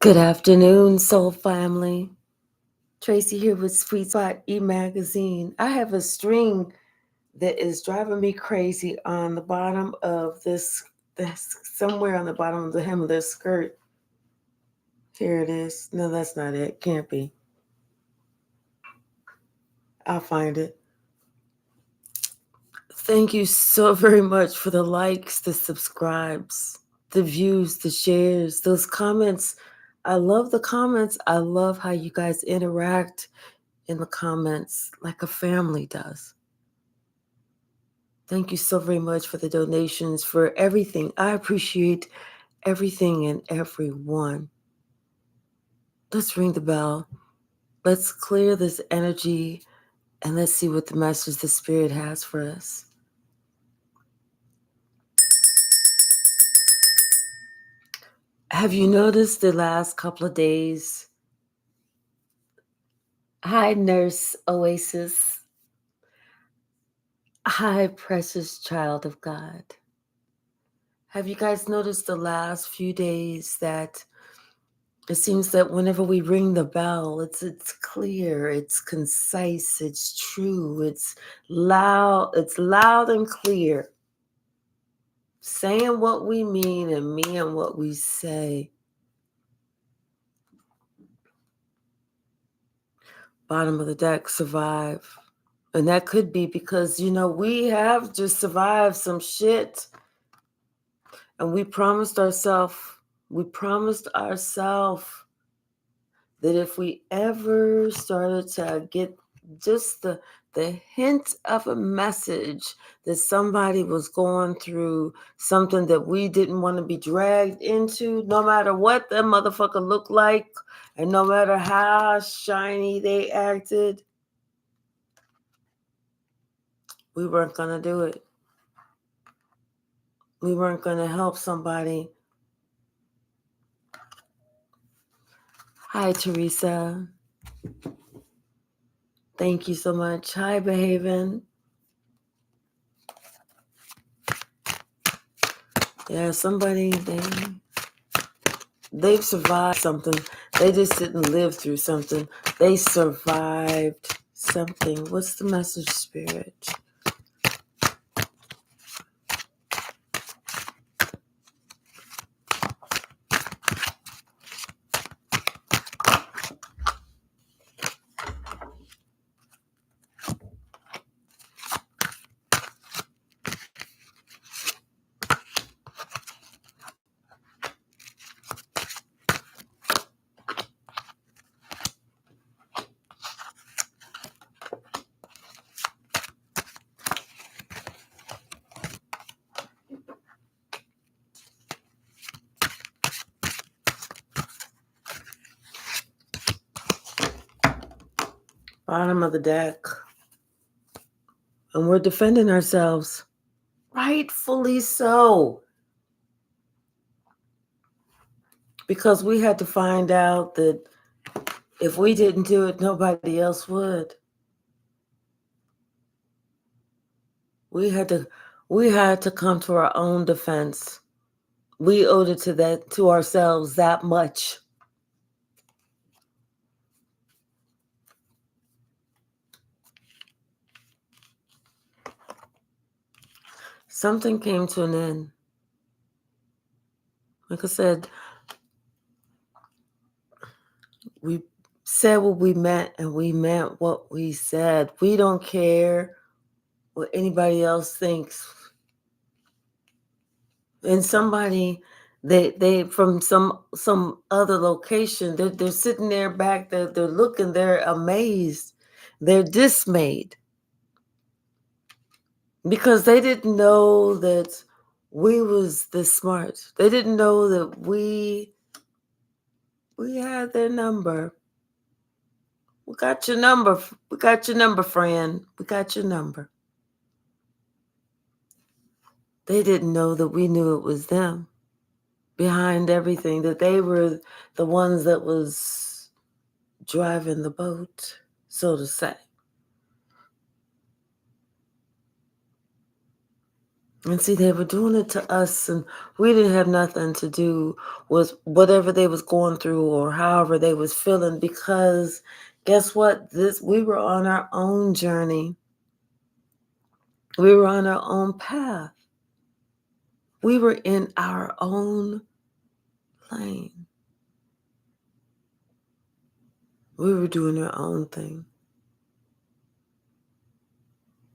Good afternoon, Soul Family. Tracy here with Sweet Spot e-magazine. I have a string that is driving me crazy on the bottom of this somewhere on the bottom of the hem of this skirt. Here it is. No, that's not it. Can't be. I'll find it. Thank you so very much for the likes, the subscribes, the views, the shares, those comments. I love the comments. I love how you guys interact in the comments like a family does. Thank you so very much for the donations, for everything. I appreciate everything and everyone. Let's ring the bell. Let's clear this energy and let's see what the Masters of the Spirit has for us. Have you noticed the last couple of days? Hi, Nurse Oasis. Hi, precious child of God. Have you guys noticed the last few days that it seems that whenever we ring the bell, it's clear, it's concise, it's true, it's loud and clear. Saying what we mean and meaning what we say. Bottom of the deck, survive. And that could be because, we have just survived some shit. And we promised ourselves that if we ever started to get just the hint of a message that somebody was going through something that we didn't want to be dragged into, no matter what that motherfucker looked like and no matter how shiny they acted, we weren't going to do it. We weren't going to help somebody. Hi, Teresa. Thank you so much. Hi, Behavin'. Yeah, they've survived something. They just didn't live through something. They survived something. What's the message, Spirit? Bottom of the deck. And we're defending ourselves. Rightfully so. Because we had to find out that if we didn't do it, nobody else would. We had to come to our own defense. We owed it to ourselves that much. Something came to an end. Like I said, we said what we meant and we meant what we said. We don't care what anybody else thinks. And somebody they from some other location, they're sitting there back, they're looking, they're amazed, they're dismayed. Because they didn't know that we was this smart. They didn't know that we had their number. We got your number. We got your number, friend. We got your number. They didn't know that we knew it was them behind everything, that they were the ones that was driving the boat, so to say. And see, they were doing it to us, and we didn't have nothing to do with whatever they was going through or however they was feeling, because guess what? We were on our own journey. We were on our own path. We were in our own lane. We were doing our own thing.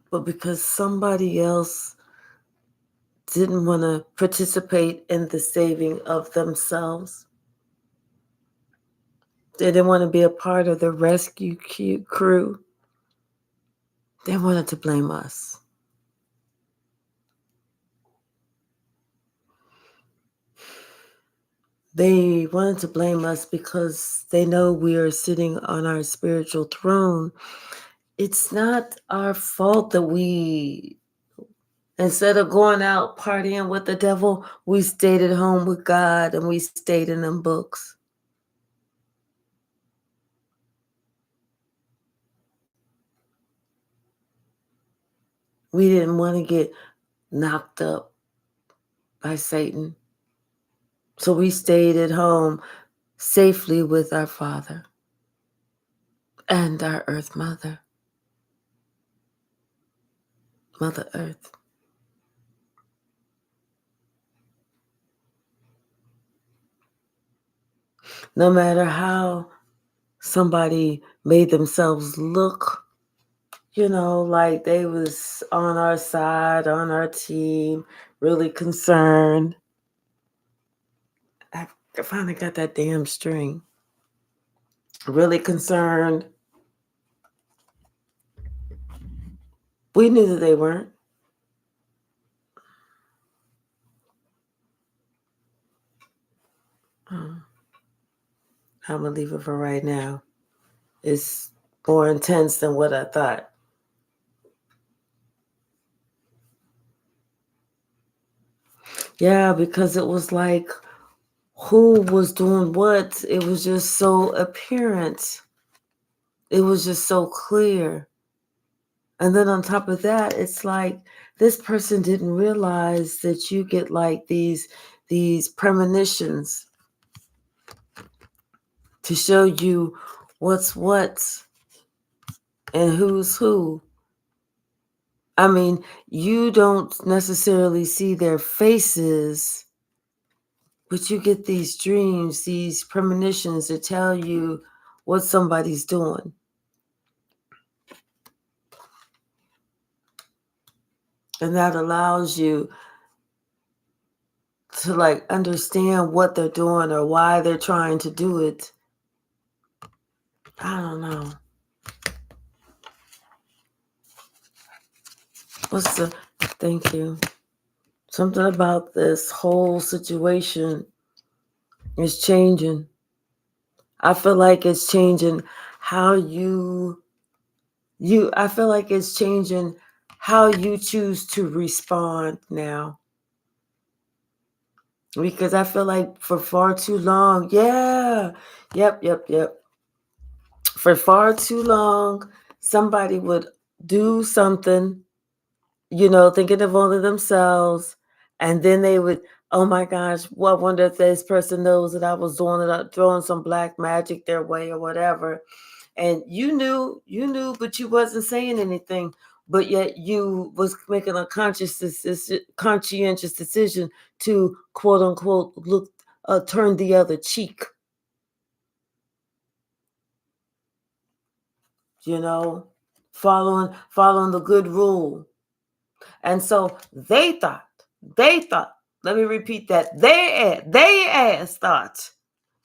But because somebody else didn't want to participate in the saving of themselves, they didn't want to be a part of the rescue crew, they wanted to blame us. They wanted to blame us because they know we are sitting on our spiritual throne. It's not our fault that we, instead of going out partying with the devil, we stayed at home with God and we stayed in them books. We didn't want to get knocked up by Satan. So we stayed at home safely with our Father and our Earth Mother, Mother Earth. No matter how somebody made themselves look, like they was on our side, on our team, really concerned. I finally got that damn string. Really concerned. We knew that they weren't. I'm going to leave it for right now. It's more intense than what I thought. Yeah, because it was like, who was doing what? It was just so apparent. It was just so clear. And then on top of that, it's like this person didn't realize that you get like these premonitions to show you what's what and who's who. I mean, you don't necessarily see their faces, but you get these dreams, these premonitions that tell you what somebody's doing. And that allows you to like understand what they're doing or why they're trying to do it. I don't know. Thank you. Something about this whole situation is changing. I feel like it's changing how I feel like it's changing how you choose to respond now. Because I feel like for far too long, yep. For far too long, somebody would do something, thinking of only themselves, and then they would, oh my gosh, well, I wonder if this person knows that I was doing it, throwing some black magic their way or whatever. And you knew, but you wasn't saying anything. But yet you was making a conscientious decision to quote unquote turn the other cheek. Following the good rule. And so they thought, let me repeat that, they ass thought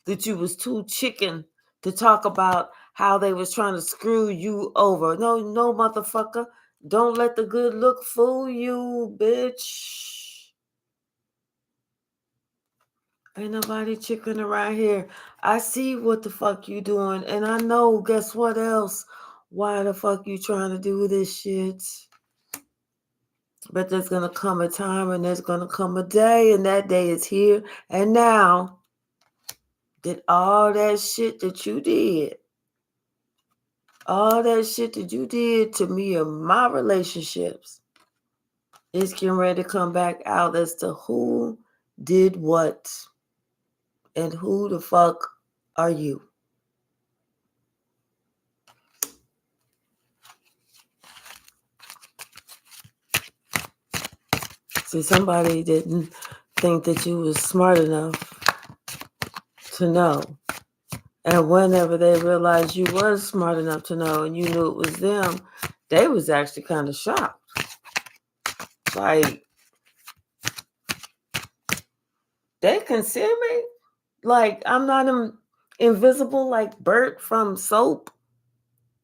that you was too chicken to talk about how they was trying to screw you over. No, motherfucker. Don't let the good look fool you, bitch. Ain't nobody chicken around here. I see what the fuck you doing, and I know, guess what else? Why the fuck you trying to do this shit? But there's going to come a time and there's going to come a day, and that day is here and now, that all that shit that you did, to me and my relationships, It's getting ready to come back out as to who did what and who the fuck are you. See, somebody didn't think that you was smart enough to know. And whenever they realized you was smart enough to know and you knew it was them, they was actually kind of shocked. Like, they can see me? Like, I'm not invisible like Bert from Soap.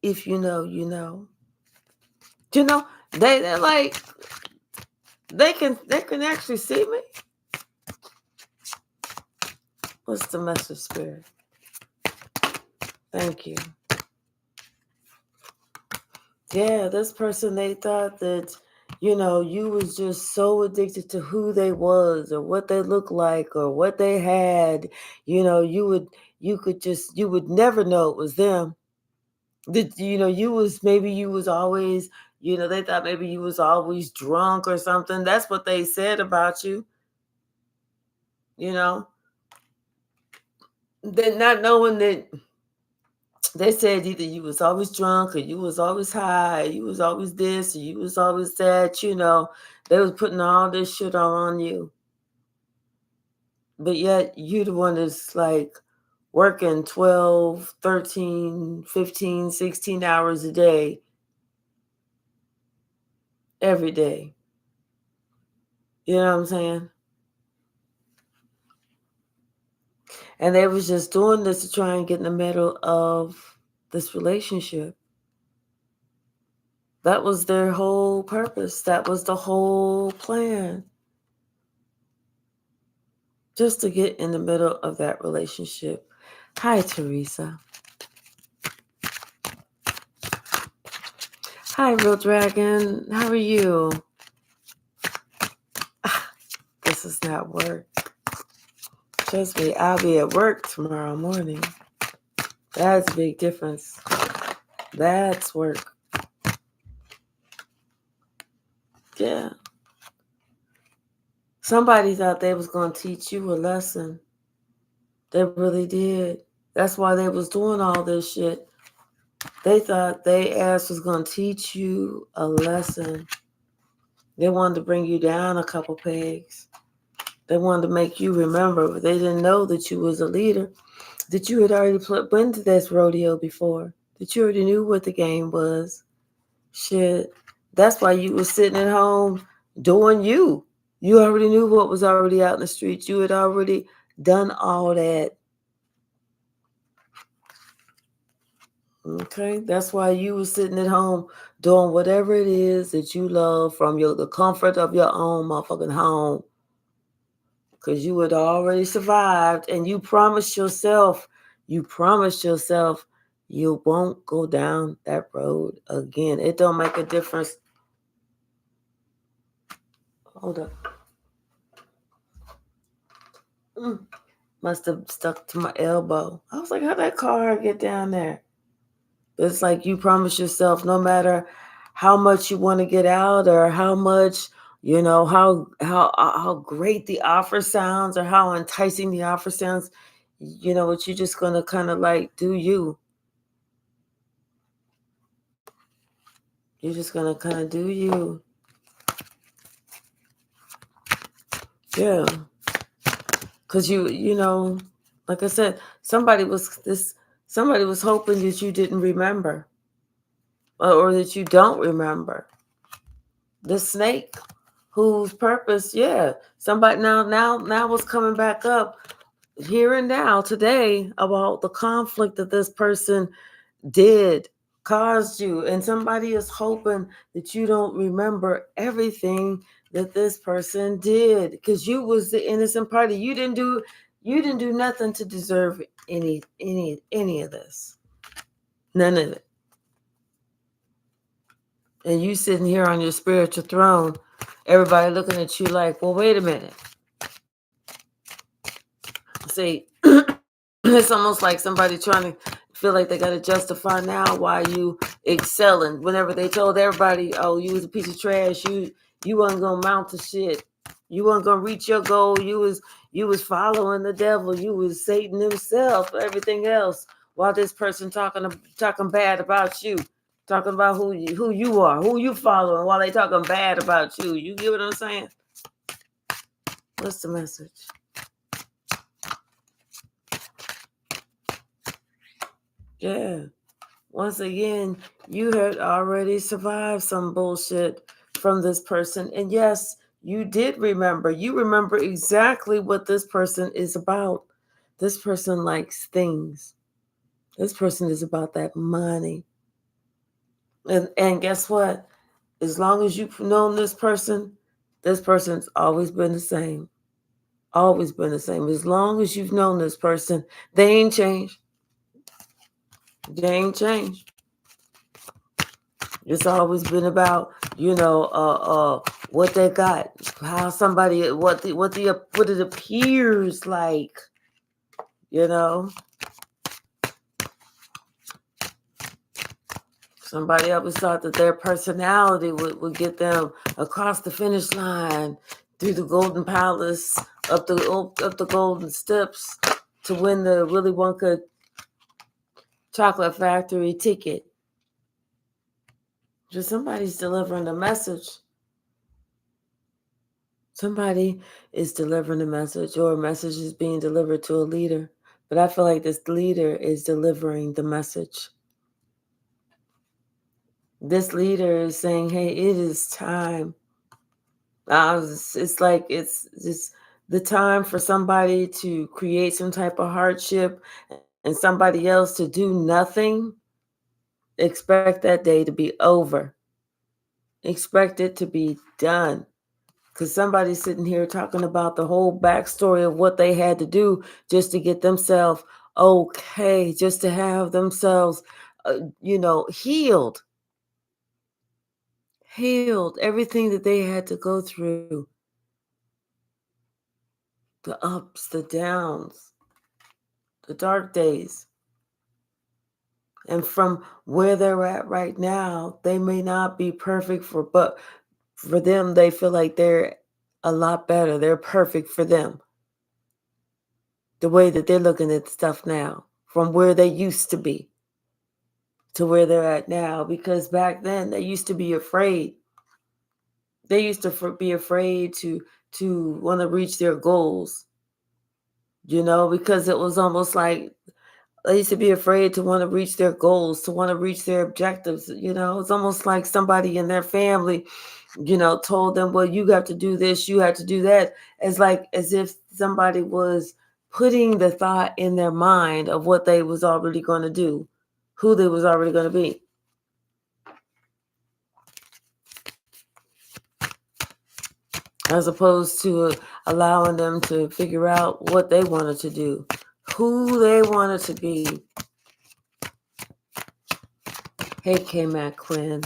If you know, you know. You know, they're like, they can actually see me. What's the message, Spirit? Thank you. Yeah, this person, they thought that, you know, you was just so addicted to who they was or what they looked like or what they had. You know, you would never know it was them. That, you know, you was always, you know, they thought maybe you was always drunk or something. That's what they said about you. You know, then not knowing that they said either you was always drunk or you was always high, or you was always this, or you was always that, you know. They was putting all this shit on you. But yet you the one that's like working 12, 13, 15, 16 hours a day every day. You know what I'm saying? And they was just doing this to try and get in the middle of this relationship. That was their whole purpose. That was the whole plan. Just to get in the middle of that relationship. Hi, Teresa. Hi, Real Dragon. How are you? This is not work. Trust me, I'll be at work tomorrow morning. That's a big difference. That's work. Yeah. Somebody thought they was going to teach you a lesson. They really did. That's why they was doing all this shit. They thought they ass was going to teach you a lesson. They wanted to bring you down a couple pegs. They wanted to make you remember, but they didn't know that you was a leader, that you had already been to this rodeo before, that you already knew what the game was. Shit. That's why you was sitting at home doing you. You already knew what was already out in the streets. You had already done all that. Okay? That's why you was sitting at home doing whatever it is that you love from the comfort of your own motherfucking home. Because you had already survived and you promised yourself you won't go down that road again. It don't make a difference. Hold up. Must have stuck to my elbow. I was like, how'd that car get down there? It's like you promise yourself no matter how much you want to get out or how much, you know, how great the offer sounds or how enticing the offer sounds, you know what, you're just going to kind of like do you. You're just going to kind of do you. Yeah. Because you know, like I said, somebody was hoping that you didn't remember or that you don't remember. The snake whose purpose, yeah, somebody now was coming back up here and now today about the conflict that this person caused you, and somebody is hoping that you don't remember everything that this person did because you was the innocent party. You didn't do nothing to deserve any of this. None of it. And you sitting here on your spiritual throne, everybody looking at you like, well, wait a minute. See, it's almost like somebody trying to feel like they got to justify now why you excelling. Whenever they told everybody, oh, you was a piece of trash, you You wasn't gonna mount to shit. You wasn't gonna reach your goal. You was following the devil. You was Satan himself. Everything else, while this person talking bad about you, talking about who you are, who you following, while they talking bad about you. You get what I'm saying? What's the message? Yeah. Once again, you had already survived some bullshit from this person. And yes, you did remember. You remember exactly what this person is about. This person likes things. This person is about that money. And guess what? As long as you've known this person's always been the same. Always been the same. As long as you've known this person, they ain't changed. They ain't changed. It's always been about, what they got, how somebody, what it appears like, Somebody always thought that their personality would get them across the finish line, through the Golden Palace, up the Golden Steps, to win the Willy Wonka Chocolate Factory ticket. Just somebody's delivering a message. Somebody is delivering a message, or a message is being delivered to a leader. But I feel like this leader is delivering the message. This leader is saying, hey, it is time. It's like it's just the time for somebody to create some type of hardship and somebody else to do nothing. Expect that day to be over. Expect it to be done. Because somebody's sitting here talking about the whole backstory of what they had to do just to get themselves okay, just to have themselves, healed. Healed. Everything that they had to go through. The ups, the downs, the dark days. And from where they're at right now, they may not be perfect but for them, they feel like they're a lot better. They're perfect for them. The way that they're looking at stuff now, from where they used to be to where they're at now. Because back then, they used to be afraid. They used to be afraid to want to reach their goals, because it was almost like they used to be afraid to want to reach their goals, to want to reach their objectives. It's almost like somebody in their family, told them, well, you got to do this, you have to do that. As if somebody was putting the thought in their mind of what they was already going to do, who they was already going to be. As opposed to allowing them to figure out what they wanted to do, who they wanted to be. Hey, K-Mac Quinn.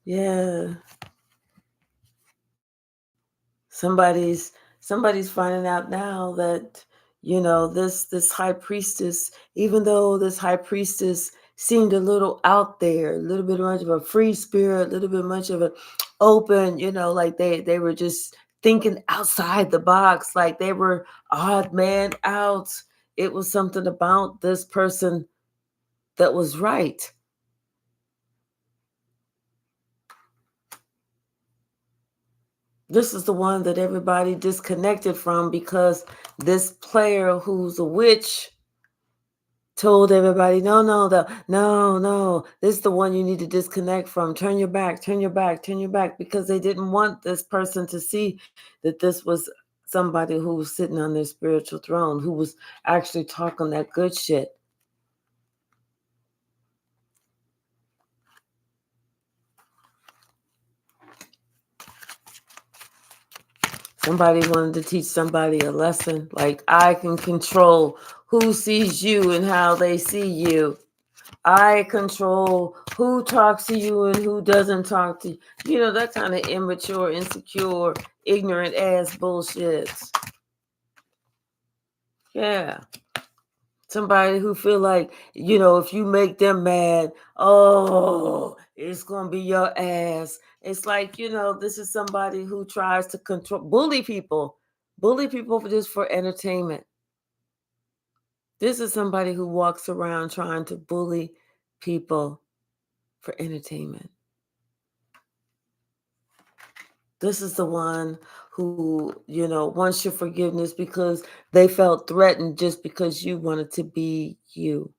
Yeah. Somebody's finding out now that, this high priestess, even though this high priestess seemed a little out there, a little bit much of a free spirit, a little bit much of an open, like they were just thinking outside the box, like they were odd man out. It was something about this person that was right. This is the one that everybody disconnected from, because this player who's a witch told everybody, no, this is the one you need to disconnect from. Turn your back, because they didn't want this person to see that this was somebody who was sitting on their spiritual throne, who was actually talking that good shit. Somebody wanted to teach somebody a lesson, like, I can control who sees you and how they see you. I control who talks to you and who doesn't talk to you. That kind of immature, insecure, ignorant ass bullshit. Yeah. Somebody who feel like, if you make them mad, oh, it's going to be your ass. It's like, this is somebody who tries to bully people just for entertainment. This is somebody who walks around trying to bully people for entertainment. This is the one who, wants your forgiveness because they felt threatened just because you wanted to be you.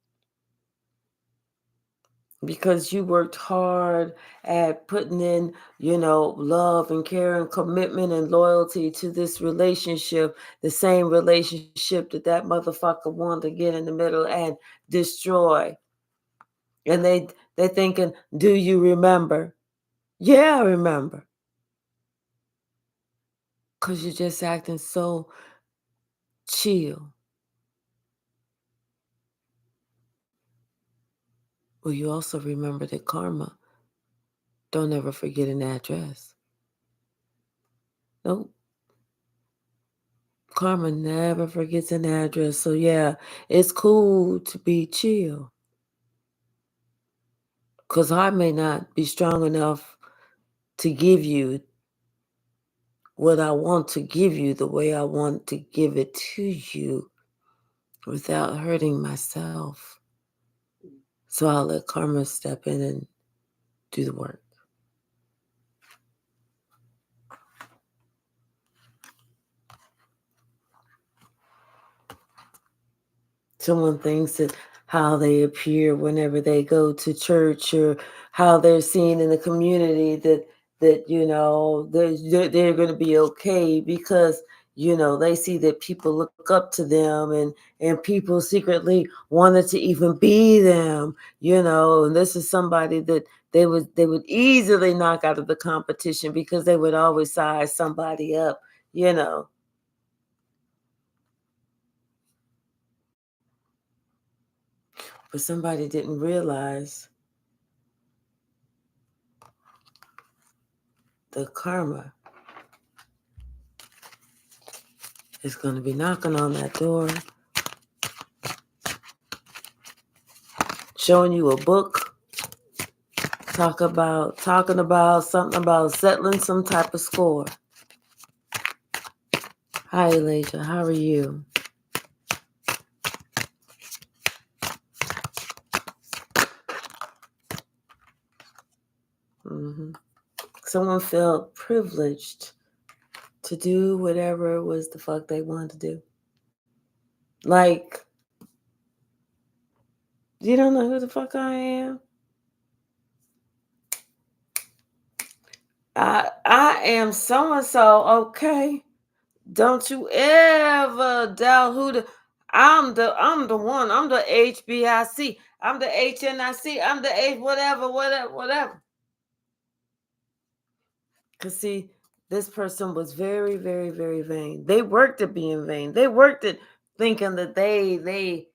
Because you worked hard at putting in, love and care and commitment and loyalty to this relationship, the same relationship that motherfucker wanted to get in the middle and destroy. And they thinking, do you remember? Yeah, I remember. Because you're just acting so chill. Well, you also remember that karma don't ever forget an address. Nope. Karma never forgets an address. So yeah, it's cool to be chill. Because I may not be strong enough to give you what I want to give you the way I want to give it to you without hurting myself. So I'll let karma step in and do the work. Someone thinks that how they appear whenever they go to church or how they're seen in the community that they're going to be okay because they see that people look up to them and people secretly wanted to even be them, and this is somebody that they would easily knock out of the competition because they would always size somebody up. But somebody didn't realize the karma is going to be knocking on that door, showing you a book, talking about something about settling some type of score. Hi, Elijah. How are you? Someone felt privileged to do whatever it was the fuck they wanted to do. Like, you don't know who the fuck I am? I am so-and-so, okay? Don't you ever doubt who I'm the one. I'm the HBIC. I'm the HNIC. I'm the H whatever. Cause see, this person was very, very, very vain. They worked at being vain. They worked at thinking that they they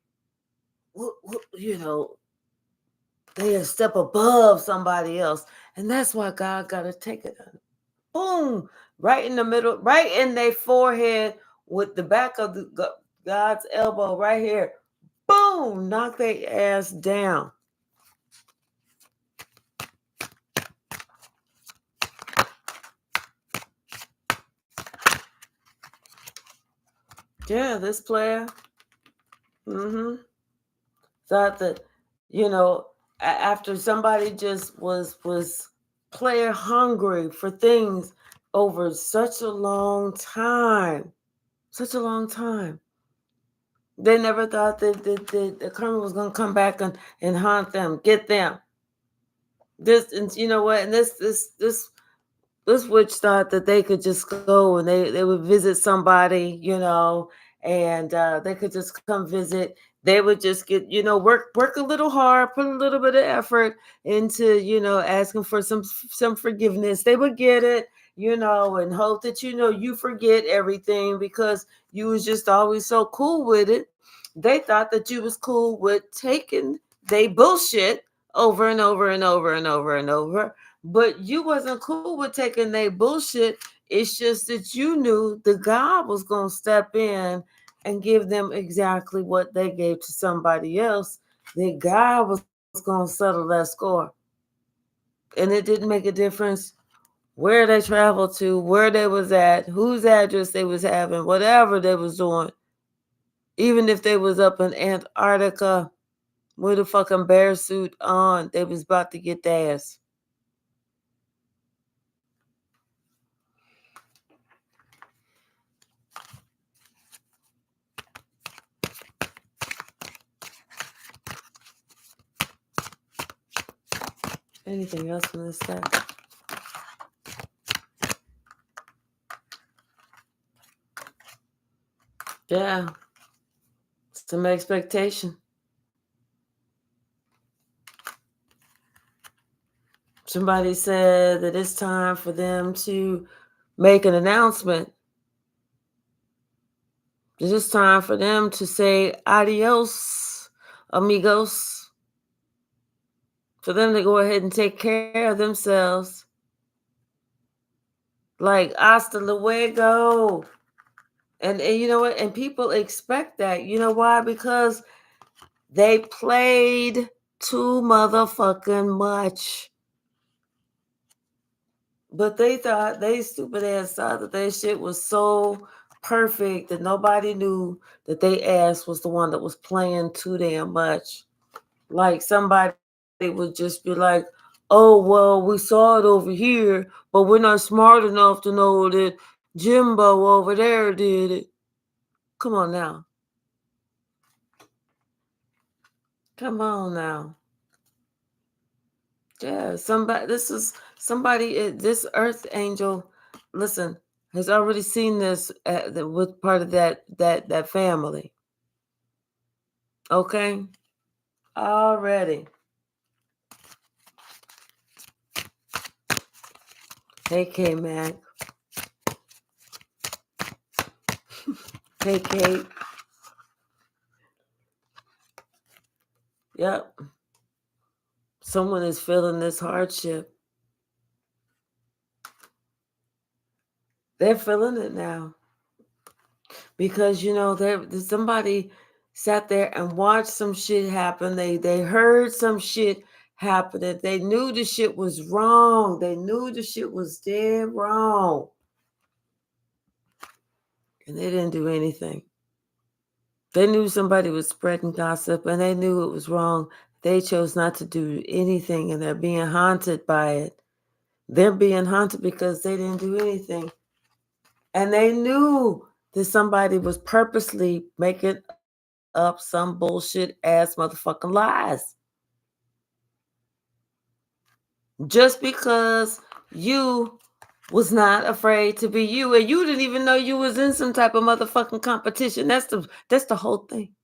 a step above somebody else, and that's why God got to take it. Boom, right in the middle, right in their forehead with the back of God's elbow right here. Boom, knock their ass down. Yeah, this player thought that, after somebody just was player hungry for things over such a long time, they never thought that the karma was going to come back and haunt them, get them. This, and you know what? And this witch thought that they could just go and they would visit somebody, and they could just come visit. They would just get, work a little hard, put a little bit of effort into, asking for some forgiveness. They would get it, and hope that, you forget everything because you was just always so cool with it. They thought that you was cool with taking they bullshit over and over and over and over and over. But you wasn't cool with taking their bullshit. It's just that you knew the God was going to step in and give them exactly what they gave to somebody else, then God was going to settle that score. And it didn't make a difference where they traveled to, where they was at, whose address they was having, whatever they was doing. Even if they was up in Antarctica with a fucking bear suit on, they was about to get their ass. Anything else from this stack? Yeah. Some expectation. Somebody said that it's time for them to make an announcement. It's time for them to say adios, amigos. For them to go ahead and take care of themselves. Like, hasta luego. And you know what? And people expect that. You know why? Because they played too motherfucking much. But they stupid ass thought that their shit was so perfect that nobody knew that they ass was the one that was playing too damn much. Like somebody would just be like, oh, well, we saw it over here, but we're not smart enough to know that Jimbo over there did it. Come on now. Come on now. Yeah, this earth angel, listen, has already seen this with part of that family. Okay? Already. Hey, K-Mac. Hey, Kate. Yep. Someone is feeling this hardship. They're feeling it now. Because, somebody sat there and watched some shit happen. They heard some shit happen. They knew the shit was wrong. They knew the shit was dead wrong. And they didn't do anything. They knew somebody was spreading gossip and they knew it was wrong. They chose not to do anything and they're being haunted by it. They're being haunted because they didn't do anything. And they knew that somebody was purposely making up some bullshit ass motherfucking lies. Just because you was not afraid to be you and you didn't even know you was in some type of motherfucking competition. That's the whole thing.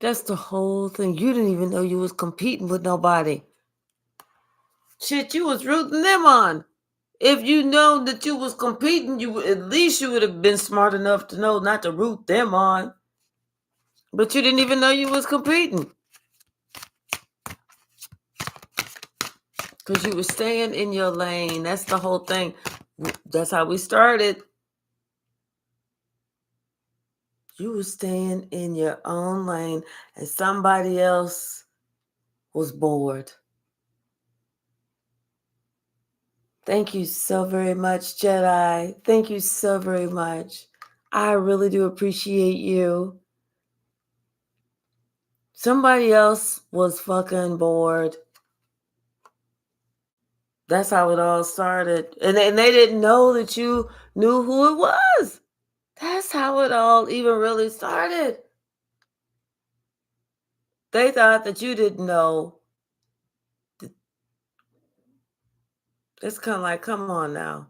That's the whole thing. You didn't even know you was competing with nobody. Shit, you was rooting them on. If you know that you was competing, at least you would have been smart enough to know not to root them on. But you didn't even know you was competing. Because you were staying in your lane. That's the whole thing. That's how we started. You were staying in your own lane and somebody else was bored. Thank you so very much, Jedi. Thank you so very much. I really do appreciate you. Somebody else was fucking bored. That's how it all started. And they didn't know that you knew who it was. That's how it all even really started. They thought that you didn't know. It's kind of like, come on now.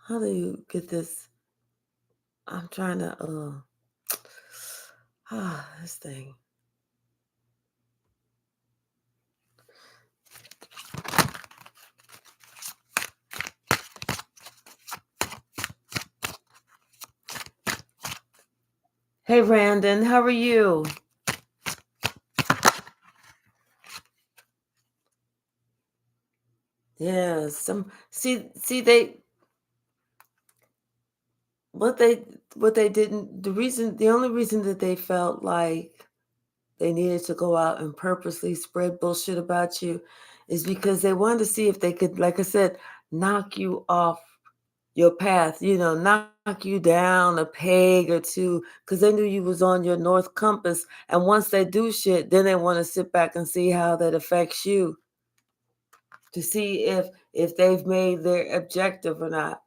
How do you get this? I'm trying to, this thing. Hey, Brandon, how are you? Yeah, see, what they didn't, the only reason that they felt like they needed to go out and purposely spread bullshit about you is because they wanted to see if they could, like I said, knock you off your path, knock you down a peg or two, because they knew you was on your north compass. And once they do shit, then they want to sit back and see how that affects you, to see if they've made their objective or not.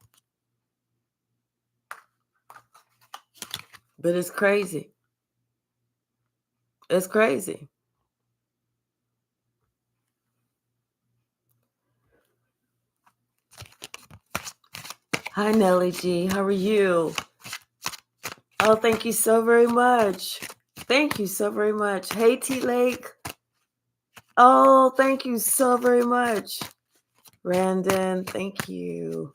But it's crazy. It's crazy. Hi, Nellie G. How are you? Oh, thank you so very much. Thank you so very much. Hey, T Lake. Oh, thank you so very much. Brandon, thank you.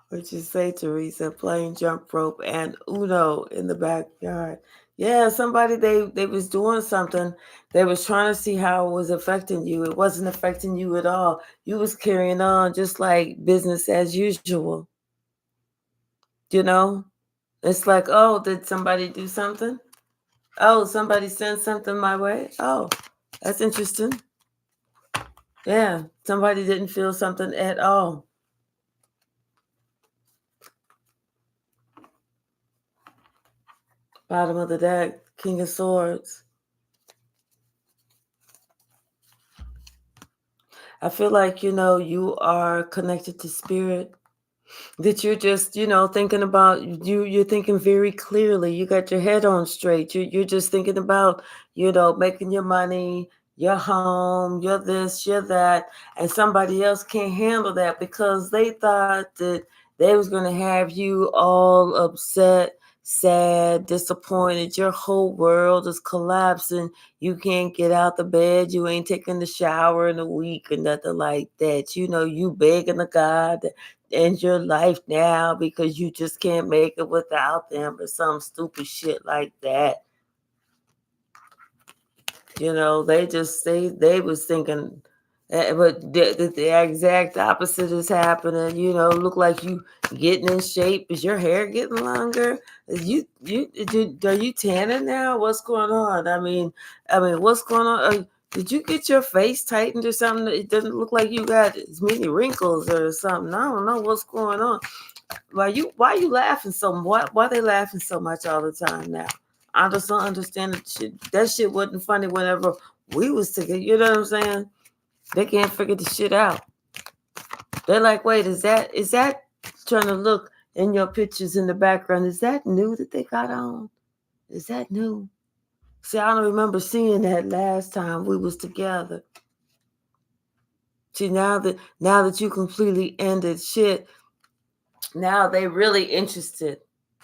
What'd you say, Teresa? Playing jump rope and Uno in the backyard. Yeah, somebody, they was doing something. They was trying to see how it was affecting you. It wasn't affecting you at all. You was carrying on just like business as usual. You know? It's like, oh, did somebody do something? Oh, somebody sent something my way? Oh, that's interesting. Yeah, somebody didn't feel something at all. Bottom of the deck, King of Swords. I feel like, you are connected to spirit. That you're just, thinking about you're thinking very clearly. You got your head on straight. You're just thinking about, making your money, your home, your this, your that, and somebody else can't handle that because they thought that they was going to have you all upset, sad, disappointed. Your whole world is collapsing. You can't get out the bed. You ain't taking the shower in a week or nothing like that. You begging to God end your life now because you just can't make it without them or some stupid shit like that. They was thinking, but the exact opposite is happening. Look like you getting in shape. Is your hair getting longer? Are you tanning now? What's going on? What's going on? Did you get your face tightened or something? It doesn't look like you got as many wrinkles or something. I don't know what's going on. Why you laughing so much? Why they laughing so much all the time now? I just don't understand that shit. That shit wasn't funny whenever we was together. You know what I'm saying? They can't figure the shit out. They're like, wait, is that trying to look in your pictures in the background? Is that new that they got on? Is that new? See, I don't remember seeing that last time we was together. See, now that you completely ended shit, now they really interested.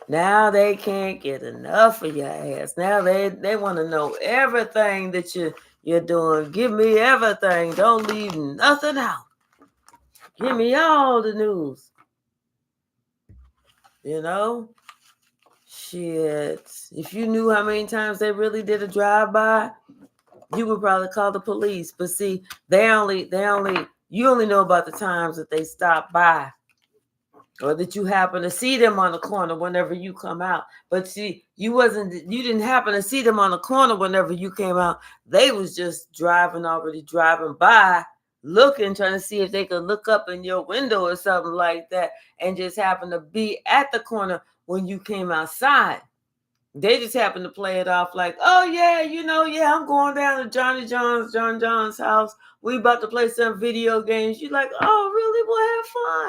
Now they can't get enough of your ass. Now they want to know everything that you're doing. Give me everything. Don't leave nothing out. Give me all the news. You know? Shit. If you knew how many times they really did a drive-by, you would probably call the police. But see, you only know about the times that they stop by, or that you happen to see them on the corner whenever you come out. But see, you didn't happen to see them on the corner whenever you came out. They was just already driving by, looking, trying to see if they could look up in your window or something like that, and just happened to be at the corner when you came outside. They just happened to play it off like, oh yeah, I'm going down to John John's house. We about to play some video games. You like, oh really? We'll have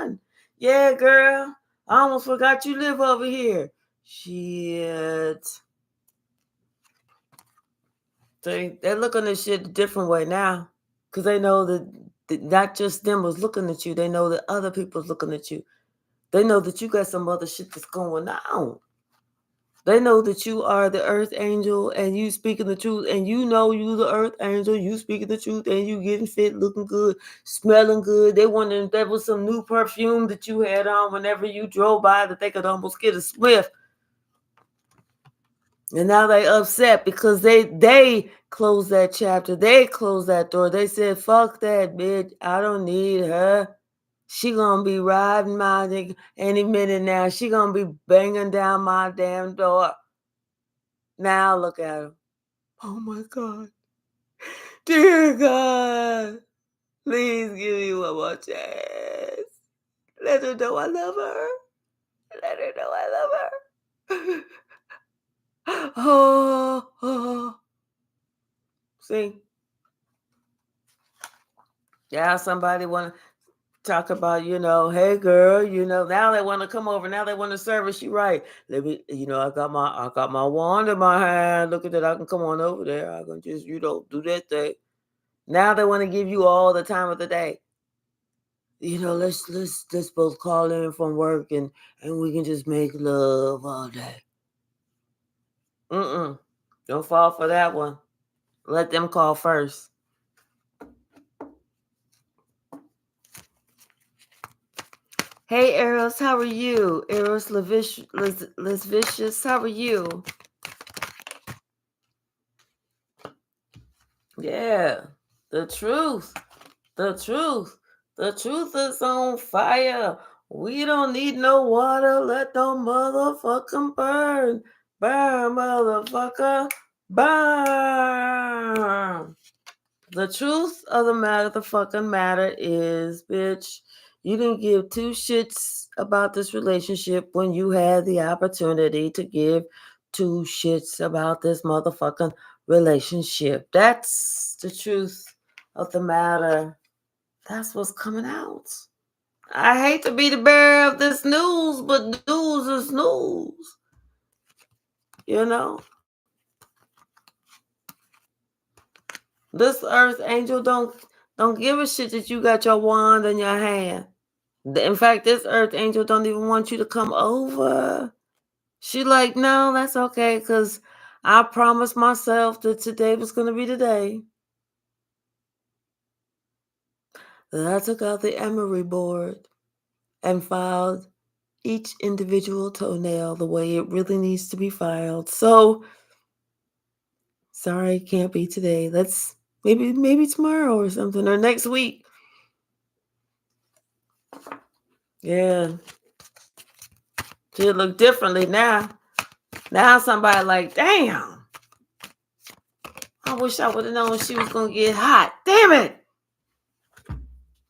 fun. Yeah, girl. I almost forgot you live over here. Shit. They're looking at shit a different way now. Because they know that not just them was looking at you. They know that other people's looking at you. They know that you got some other shit that's going on. They know that you are the earth angel and you speaking the truth, and you know you the earth angel, you speaking the truth, and you getting fit, looking good, smelling good. They wondering if there was some new perfume that you had on whenever you drove by that they could almost get a sniff. And now they upset because they closed that chapter. They closed that door. They said, fuck that bitch. I don't need her. She gonna be riding my dick any minute now. She gonna be banging down my damn door. Now look at her. Oh my God. Dear God. Please give me one more chance. Let her know I love her. Let her know I love her. Oh. See? Yeah, somebody want to talk about, hey girl, now they want to come over. Now they want to service you right. Let me, I got my wand in my hand. Look at that. I can come on over there. I can just, do that thing. Now they want to give you all the time of the day. Let's both call in from work and we can just make love all day. Don't fall for that one. Let them call first. Hey Eros, how are you? Eros Lesvicious, how are you? Yeah, the truth. The truth. The truth is on fire. We don't need no water. Let the motherfucking burn. Burn, motherfucker. Burn. The truth of the fucking matter is, bitch, you didn't give two shits about this relationship when you had the opportunity to give two shits about this motherfucking relationship. That's the truth of the matter. That's what's coming out. I hate to be the bearer of this news, but news is news. This earth angel don't give a shit that you got your wand in your hand. In fact, this earth angel don't even want you to come over. She like, no, that's okay, because I promised myself that today was going to be the day that I took out the emery board and filed each individual toenail the way it really needs to be filed. So, sorry, it can't be today. Let's maybe tomorrow or something, or next week. Yeah. She'll look differently now. Now somebody like, damn. I wish I would have known she was going to get hot. Damn it.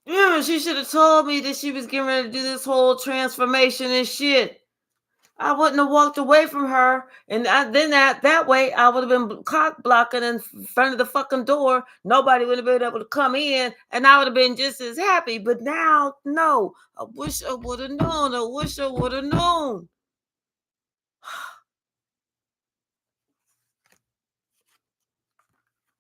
Yeah, she should have told me that she was getting ready to do this whole transformation and shit. I wouldn't have walked away from her, and then that way I would have been cock blocking in front of the fucking door. Nobody would have been able to come in, and I would have been just as happy. But now, no. I wish I would have known. I wish I would have known.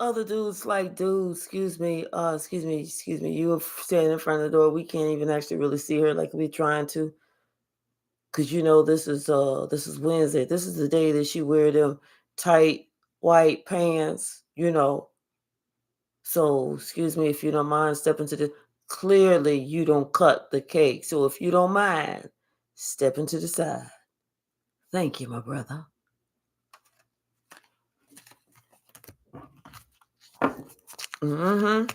Other dudes like, dude, excuse me. You were standing in front of the door. We can't even actually really see her like we're trying to. Cause this is Wednesday. This is the day that she wear them tight white pants, So excuse me if you don't mind stepping to the clearly you don't cut the cake. So if you don't mind, step into the side. Thank you, my brother. Mm-hmm.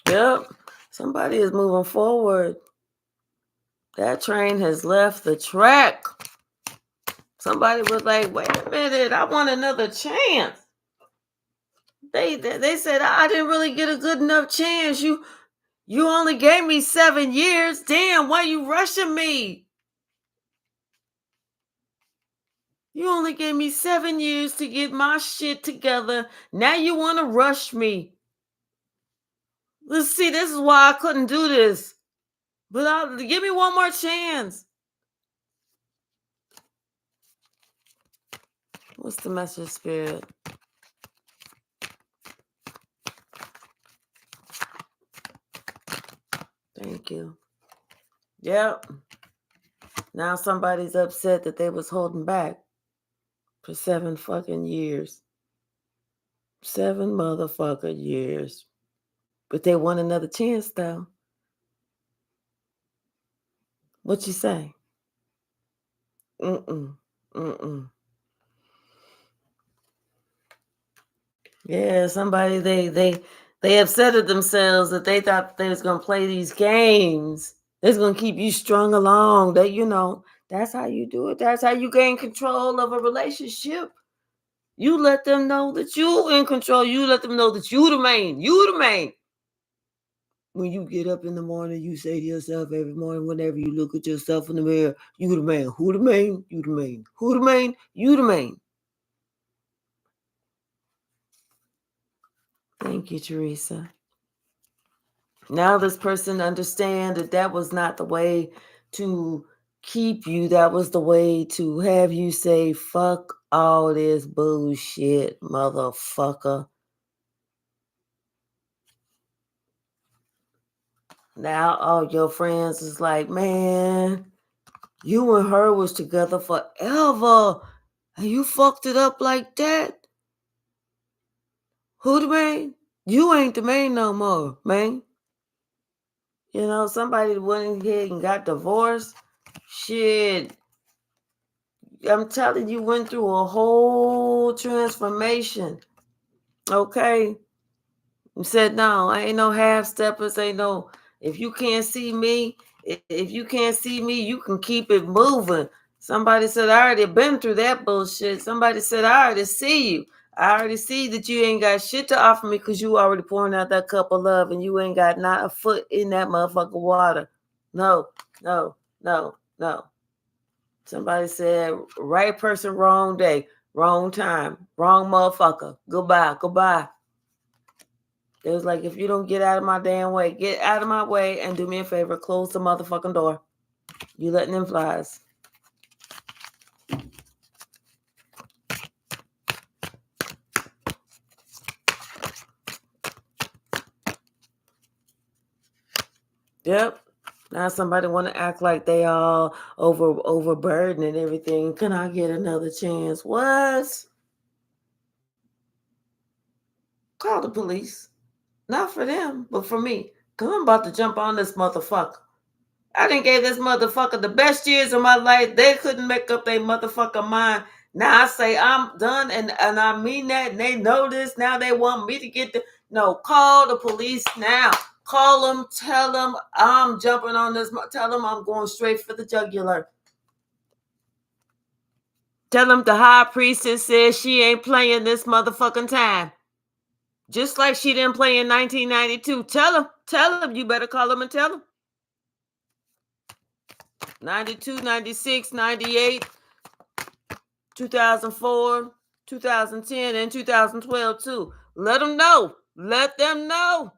Yep. Somebody is moving forward. That train has left the track. Somebody was like, wait a minute, I want another chance. They said I didn't really get a good enough chance. You only gave me 7 years. Damn, why you rushing me? You only gave me 7 years to get my shit together. Now you want to rush me. Let's see, this is why I couldn't do this. But give me one more chance. What's the message, Spirit? Thank you. Yep. Now somebody's upset that they was holding back for 7 fucking years. 7 motherfucking years. But they want another chance, though. What you say? Mm-mm. Yeah, somebody they upsetted themselves that they thought they was gonna play these games. It's gonna keep you strung along. That's how you do it. That's how you gain control of a relationship. You let them know that you in control. You let them know that you the main. You the main. When you get up in the morning, you say to yourself every morning, whenever you look at yourself in the mirror, you the man. Who the main? You the main. Who the main? You the main. Thank you, Teresa. Now this person understand that was not the way to keep you. That was the way to have you say, fuck all this bullshit, motherfucker. Now all your friends is like, man, you and her was together forever, and you fucked it up like that. Who the man? You ain't the man no more, man. Somebody went ahead and got divorced. Shit. I'm telling you, went through a whole transformation. Okay. You said, no, I ain't no half steppers. Ain't no, if you can't see me, you can keep it moving. Somebody said, I already been through that bullshit. Somebody said, I already see you. I already see that you ain't got shit to offer me because you already pouring out that cup of love and you ain't got not a foot in that motherfucking water. No, no, no, no. Somebody said, right person, wrong day, wrong time, wrong motherfucker. Goodbye, goodbye. It was like, if you don't get out of my damn way, get out of my way and do me a favor, close the motherfucking door. You letting them flies. Yep. Now somebody want to act like they all overburdened and everything. Can I get another chance? What? Call the police. Not for them, but for me. Because I'm about to jump on this motherfucker. I done gave this motherfucker the best years of my life. They couldn't make up their motherfucking mind. Now I say I'm done, and I mean that, and they know this. Now they want me to get the... No, call the police now. Call them, tell them I'm jumping on this. Tell them I'm going straight for the jugular. Tell them the high priestess says she ain't playing this motherfucking time. Just like she didn't play in 1992. Tell them, you better call them and tell them. 92, 96, 98, 2004, 2010, and 2012 too. Let them know. Let them know.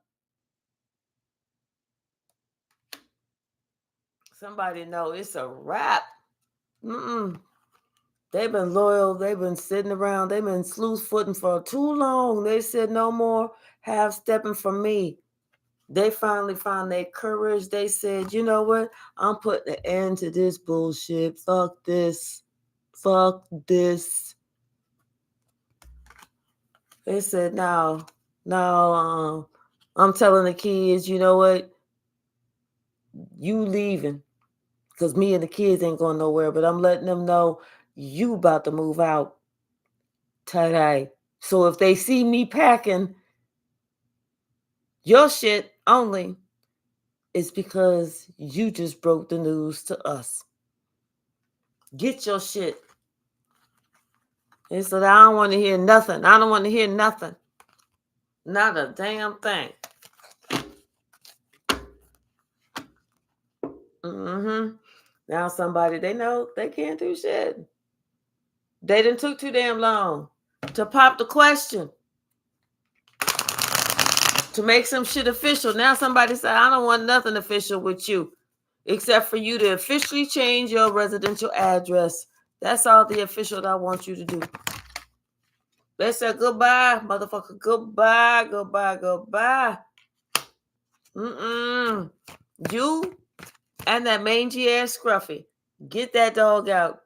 Somebody know it's a wrap. They've been loyal. They've been sitting around. They've been sleuth-footing for too long. They said no more half-stepping for me. They finally found their courage. They said, you know what? I'm putting an end to this bullshit. Fuck this. Fuck this. They said, no, I'm telling the kids, you know what? You leaving. Because me and the kids ain't going nowhere. But I'm letting them know you about to move out today. So if they see me packing your shit only, it's because you just broke the news to us. Get your shit. They said, I don't want to hear nothing. I don't want to hear nothing. Not a damn thing. Now somebody, they know they can't do shit. They done took too damn long to pop the question. To make some shit official. Now somebody said, I don't want nothing official with you. Except for you to officially change your residential address. That's all the official that I want you to do. They said, goodbye, motherfucker. Goodbye, goodbye, goodbye. You and that mangy ass Scruffy. Get that dog out.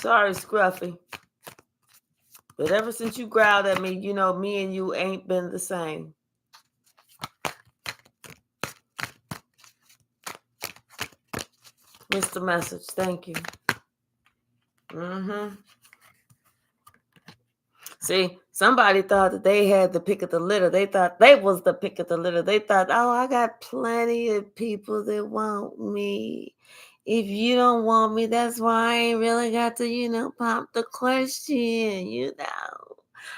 Sorry, Scruffy. But ever since you growled at me, you know, me and you ain't been the same. What's the message? Thank you. See, somebody thought that they had the pick of the litter. They thought they was the pick of the litter. They thought, oh, I got plenty of people that want me. If you don't want me, that's why I ain't really got to, pop the question,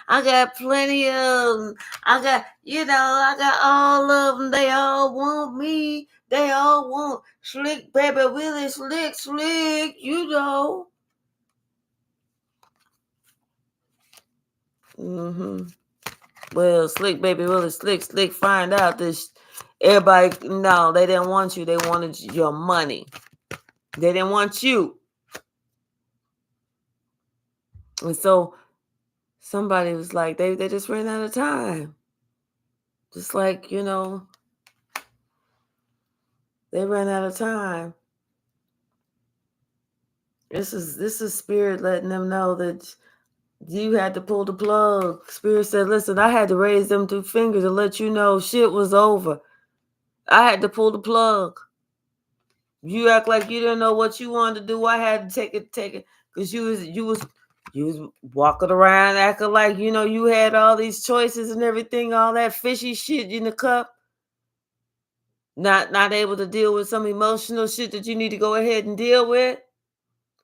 I got plenty of them. I got all of them. They all want me. They all want Slick Baby Willie, slick, Well, Slick Baby Willie, slick, find out this. Everybody, no, they didn't want you. They wanted your money. They didn't want you. And so somebody was like, they just ran out of time. Just like, they ran out of time. This is Spirit letting them know that you had to pull the plug. Spirit said, listen, I had to raise them 2 fingers to let you know shit was over. I had to pull the plug. You act like you didn't know what you wanted to do. I had to take it, because you was walking around acting like you had all these choices and everything, all that fishy shit in the cup. Not able to deal with some emotional shit that you need to go ahead and deal with.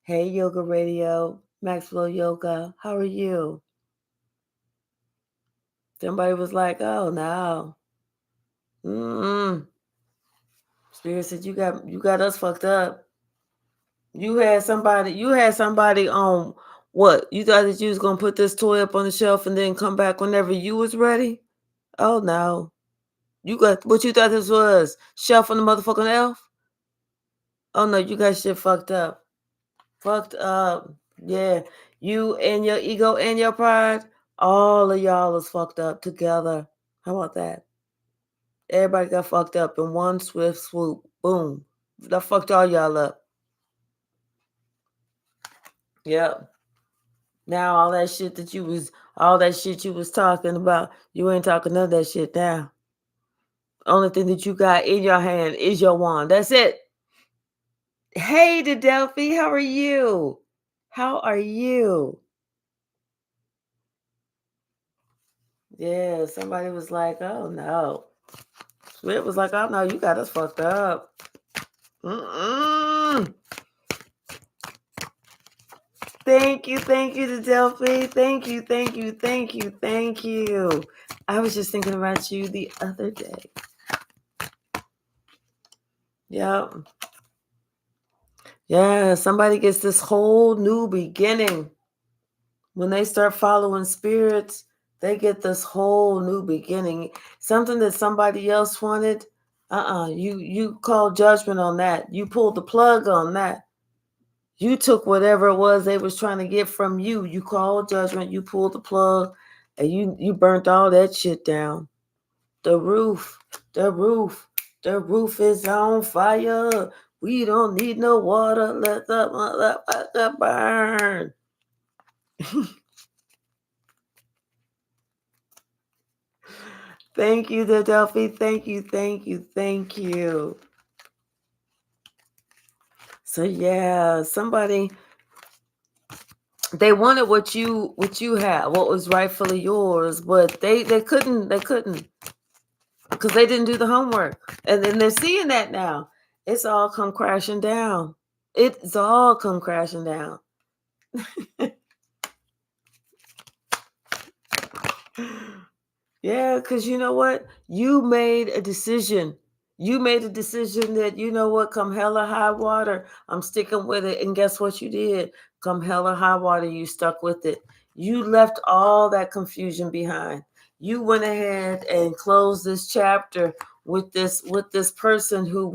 Hey, Yoga Radio, Maxwell Yoga, how are you? Somebody was like, oh no. Spirit said you got us fucked up. You had somebody on what? You thought that you was gonna put this toy up on the shelf and then come back whenever you was ready? Oh no. You got what you thought this was? Shelf on the motherfucking elf? Oh no, you got shit fucked up. Fucked up. Yeah. You and your ego and your pride, all of y'all is fucked up together. How about that? Everybody got fucked up in one swift swoop. Boom. That fucked all y'all up. Yep. Now all that shit you was talking about, you ain't talking none of that shit now. Only thing that you got in your hand is your wand. That's it. Hey, Delphi, how are you? How are you? Yeah, somebody was like, oh no. It was like, oh no, you got us fucked up. Thank you, Delphi. Thank you. I was just thinking about you the other day. Yep. Yeah, somebody gets this whole new beginning. When they start following spirits, they get this whole new beginning. Something that somebody else wanted, you called judgment on that. You pulled the plug on that. You took whatever it was they was trying to get from you. You called judgment, you pulled the plug, and you burnt all that shit down. The roof is on fire. We don't need no water. Let the motherfucker burn. Thank you, Delphi. Thank you. So yeah, somebody, they wanted what you had, what was rightfully yours, but they couldn't because they didn't do the homework, and then they're seeing that now. It's all come crashing down. It's all come crashing down. Yeah, because you know what? You made a decision. You made a decision that, you know what, come hell or high water, I'm sticking with it. And guess what you did? Come hell or high water, you stuck with it. You left all that confusion behind. You went ahead and closed this chapter with this person who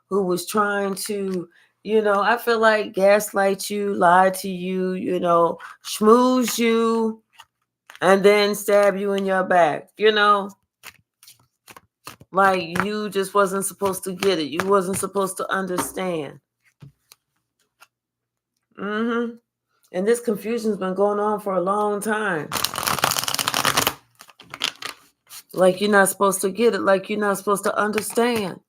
was trying to, I feel like gaslight you, lie to you, schmooze you, and then stab you in your back, like you just wasn't supposed to get it. You wasn't supposed to understand. And this confusion's been going on for a long time. Like you're not supposed to get it. Like you're not supposed to understand.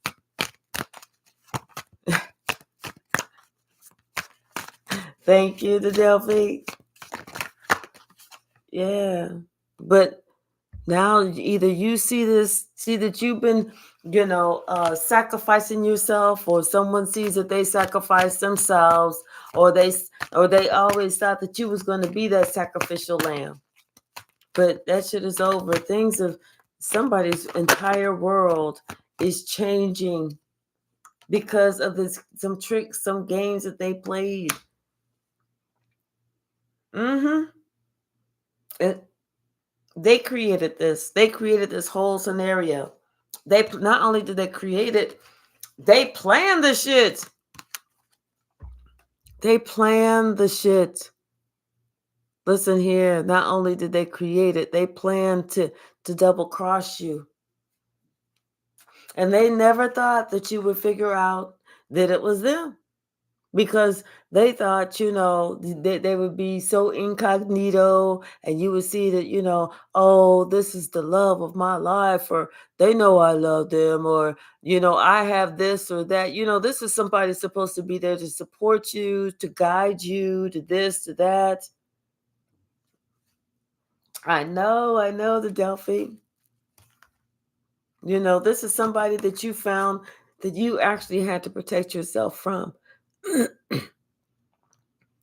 Thank you, the Delphi. Yeah. But now either you see that you've been, sacrificing yourself, or someone sees that they sacrifice themselves, or they always thought that you was going to be that sacrificial lamb. But that shit is over. Things of somebody's entire world is changing because of some tricks, some games that they played. Mm-hmm. They created this. They created this whole scenario. They not only did they create it, they planned the shit. They planned the shit. Listen here. Not only did they create it, they planned to double cross you. And they never thought that you would figure out that it was them, because they thought, they would be so incognito, and you would see that, oh, this is the love of my life, or they know I love them, or, I have this or that. This is somebody supposed to be there to support you, to guide you, to this, to that. I know the Delphi. This is somebody that you found that you actually had to protect yourself from.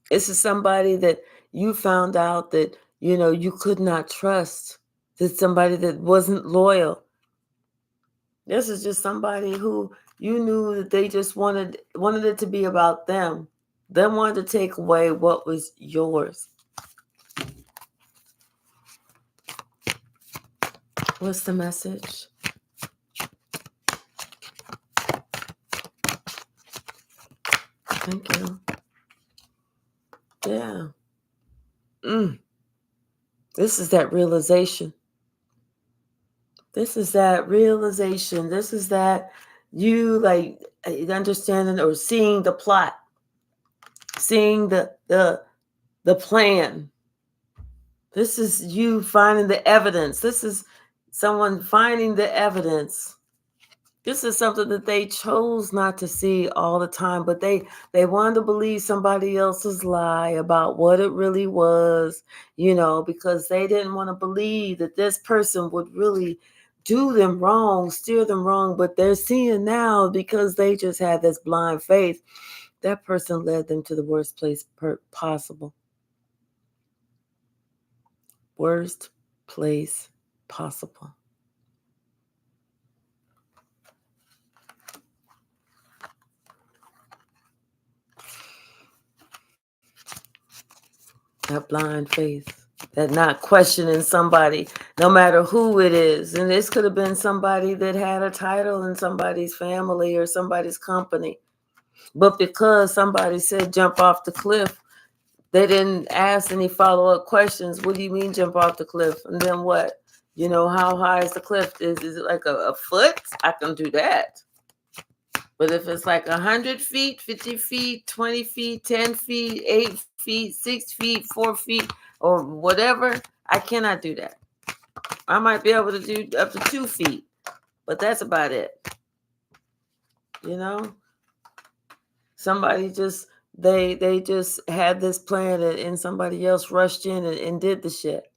This is somebody that you found out that, you could not trust. That somebody that wasn't loyal. This is just somebody who you knew that they just wanted it to be about them. They wanted to take away what was yours. What's the message? Thank you. Yeah. This is that realization. This is that realization. This is that you understanding or seeing the plot, seeing the plan. This is you finding the evidence. This is someone finding the evidence. This is something that they chose not to see all the time, but they wanted to believe somebody else's lie about what it really was, because they didn't want to believe that this person would really do them wrong, steer them wrong. But they're seeing now, because they just had this blind faith, that person led them to the worst place possible. Worst place possible. That blind faith, that not questioning somebody, no matter who it is. And this could have been somebody that had a title in somebody's family or somebody's company. But because somebody said jump off the cliff, they didn't ask any follow-up questions. What do you mean jump off the cliff? And then what? How high is the cliff? Is it like a foot? I can do that. But if it's like 100 feet, 50 feet, 20 feet, 10 feet, 8 feet, 6 feet, 4 feet, or whatever, I cannot do that. I might be able to do up to 2 feet, but that's about it. Somebody just, they just had this plan, and somebody else rushed in and did the shit.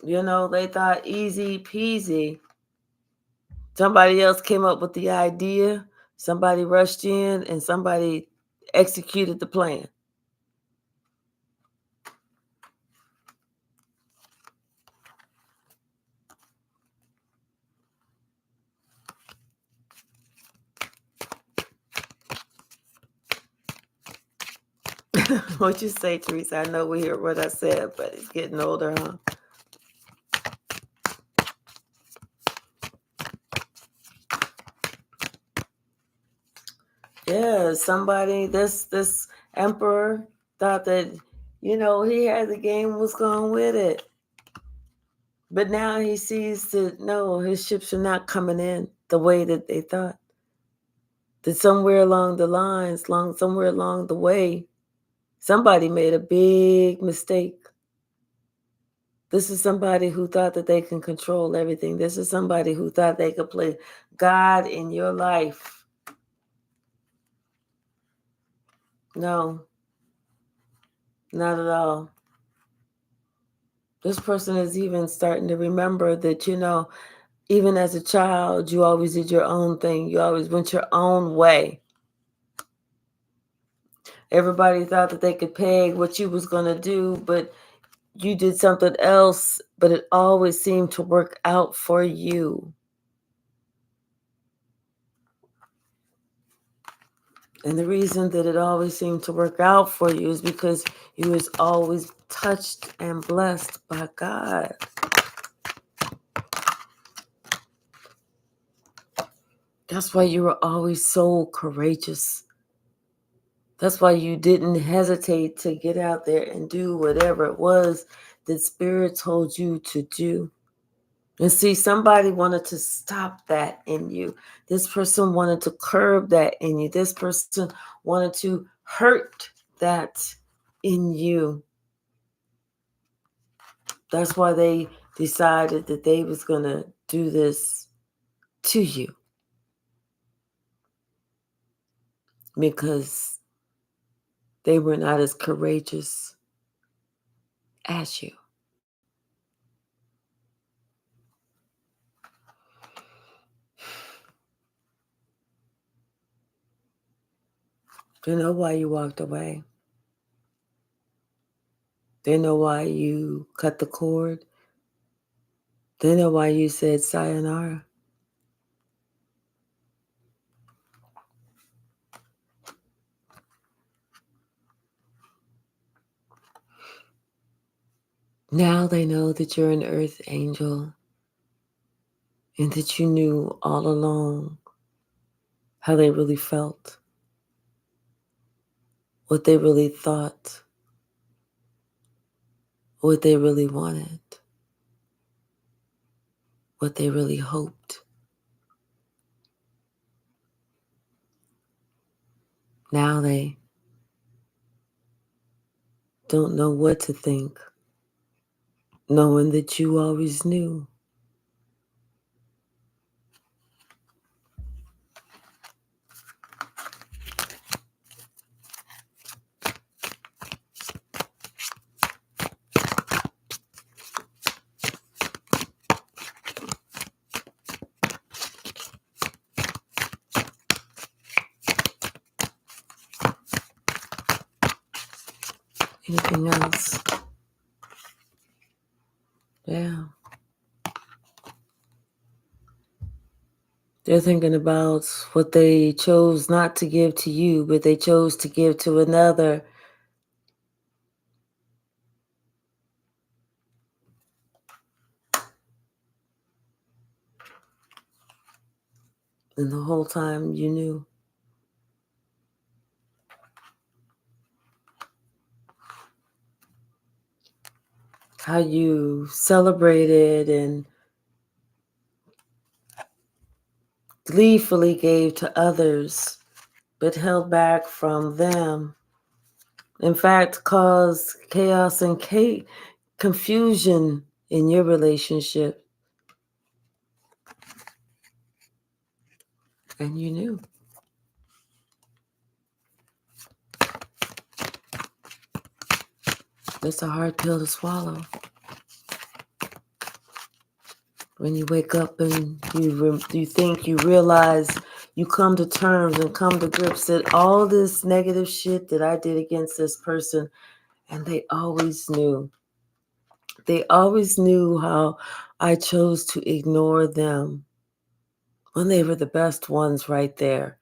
They thought easy peasy. Somebody else came up with the idea. Somebody rushed in and somebody executed the plan. What'd you say, Teresa? I know we hear what I said, but it's getting older, huh? Yeah, somebody, this emperor thought that, he had the game, was going with it. But now he sees that, no, his ships are not coming in the way that they thought. That somewhere along the lines, somewhere along the way, somebody made a big mistake. This is somebody who thought that they can control everything. This is somebody who thought they could play God in your life. No, not at all. This person is even starting to remember that, even as a child, you always did your own thing. You always went your own way. Everybody thought that they could peg what you was going to do, but you did something else, but it always seemed to work out for you. And the reason that it always seemed to work out for you is because you was always touched and blessed by God. That's why you were always so courageous. That's why you didn't hesitate to get out there and do whatever it was that Spirit told you to do. And see, somebody wanted to stop that in you. This person wanted to curb that in you. This person wanted to hurt that in you. That's why they decided that they was going to do this to you. Because they were not as courageous as you. They know why you walked away. They know why you cut the cord. They know why you said sayonara. Now they know that you're an earth angel and that you knew all along how they really felt, what they really thought, what they really wanted, what they really hoped. Now they don't know what to think, knowing that you always knew. Anything else? Yeah. They're thinking about what they chose not to give to you, but they chose to give to another. And the whole time you knew. How you celebrated and gleefully gave to others, but held back from them. In fact, caused chaos and confusion in your relationship. And you knew. It's a hard pill to swallow. When you wake up and you think, you realize, you come to terms and come to grips that all this negative shit that I did against this person, and they always knew. They always knew how I chose to ignore them when they were the best ones right there.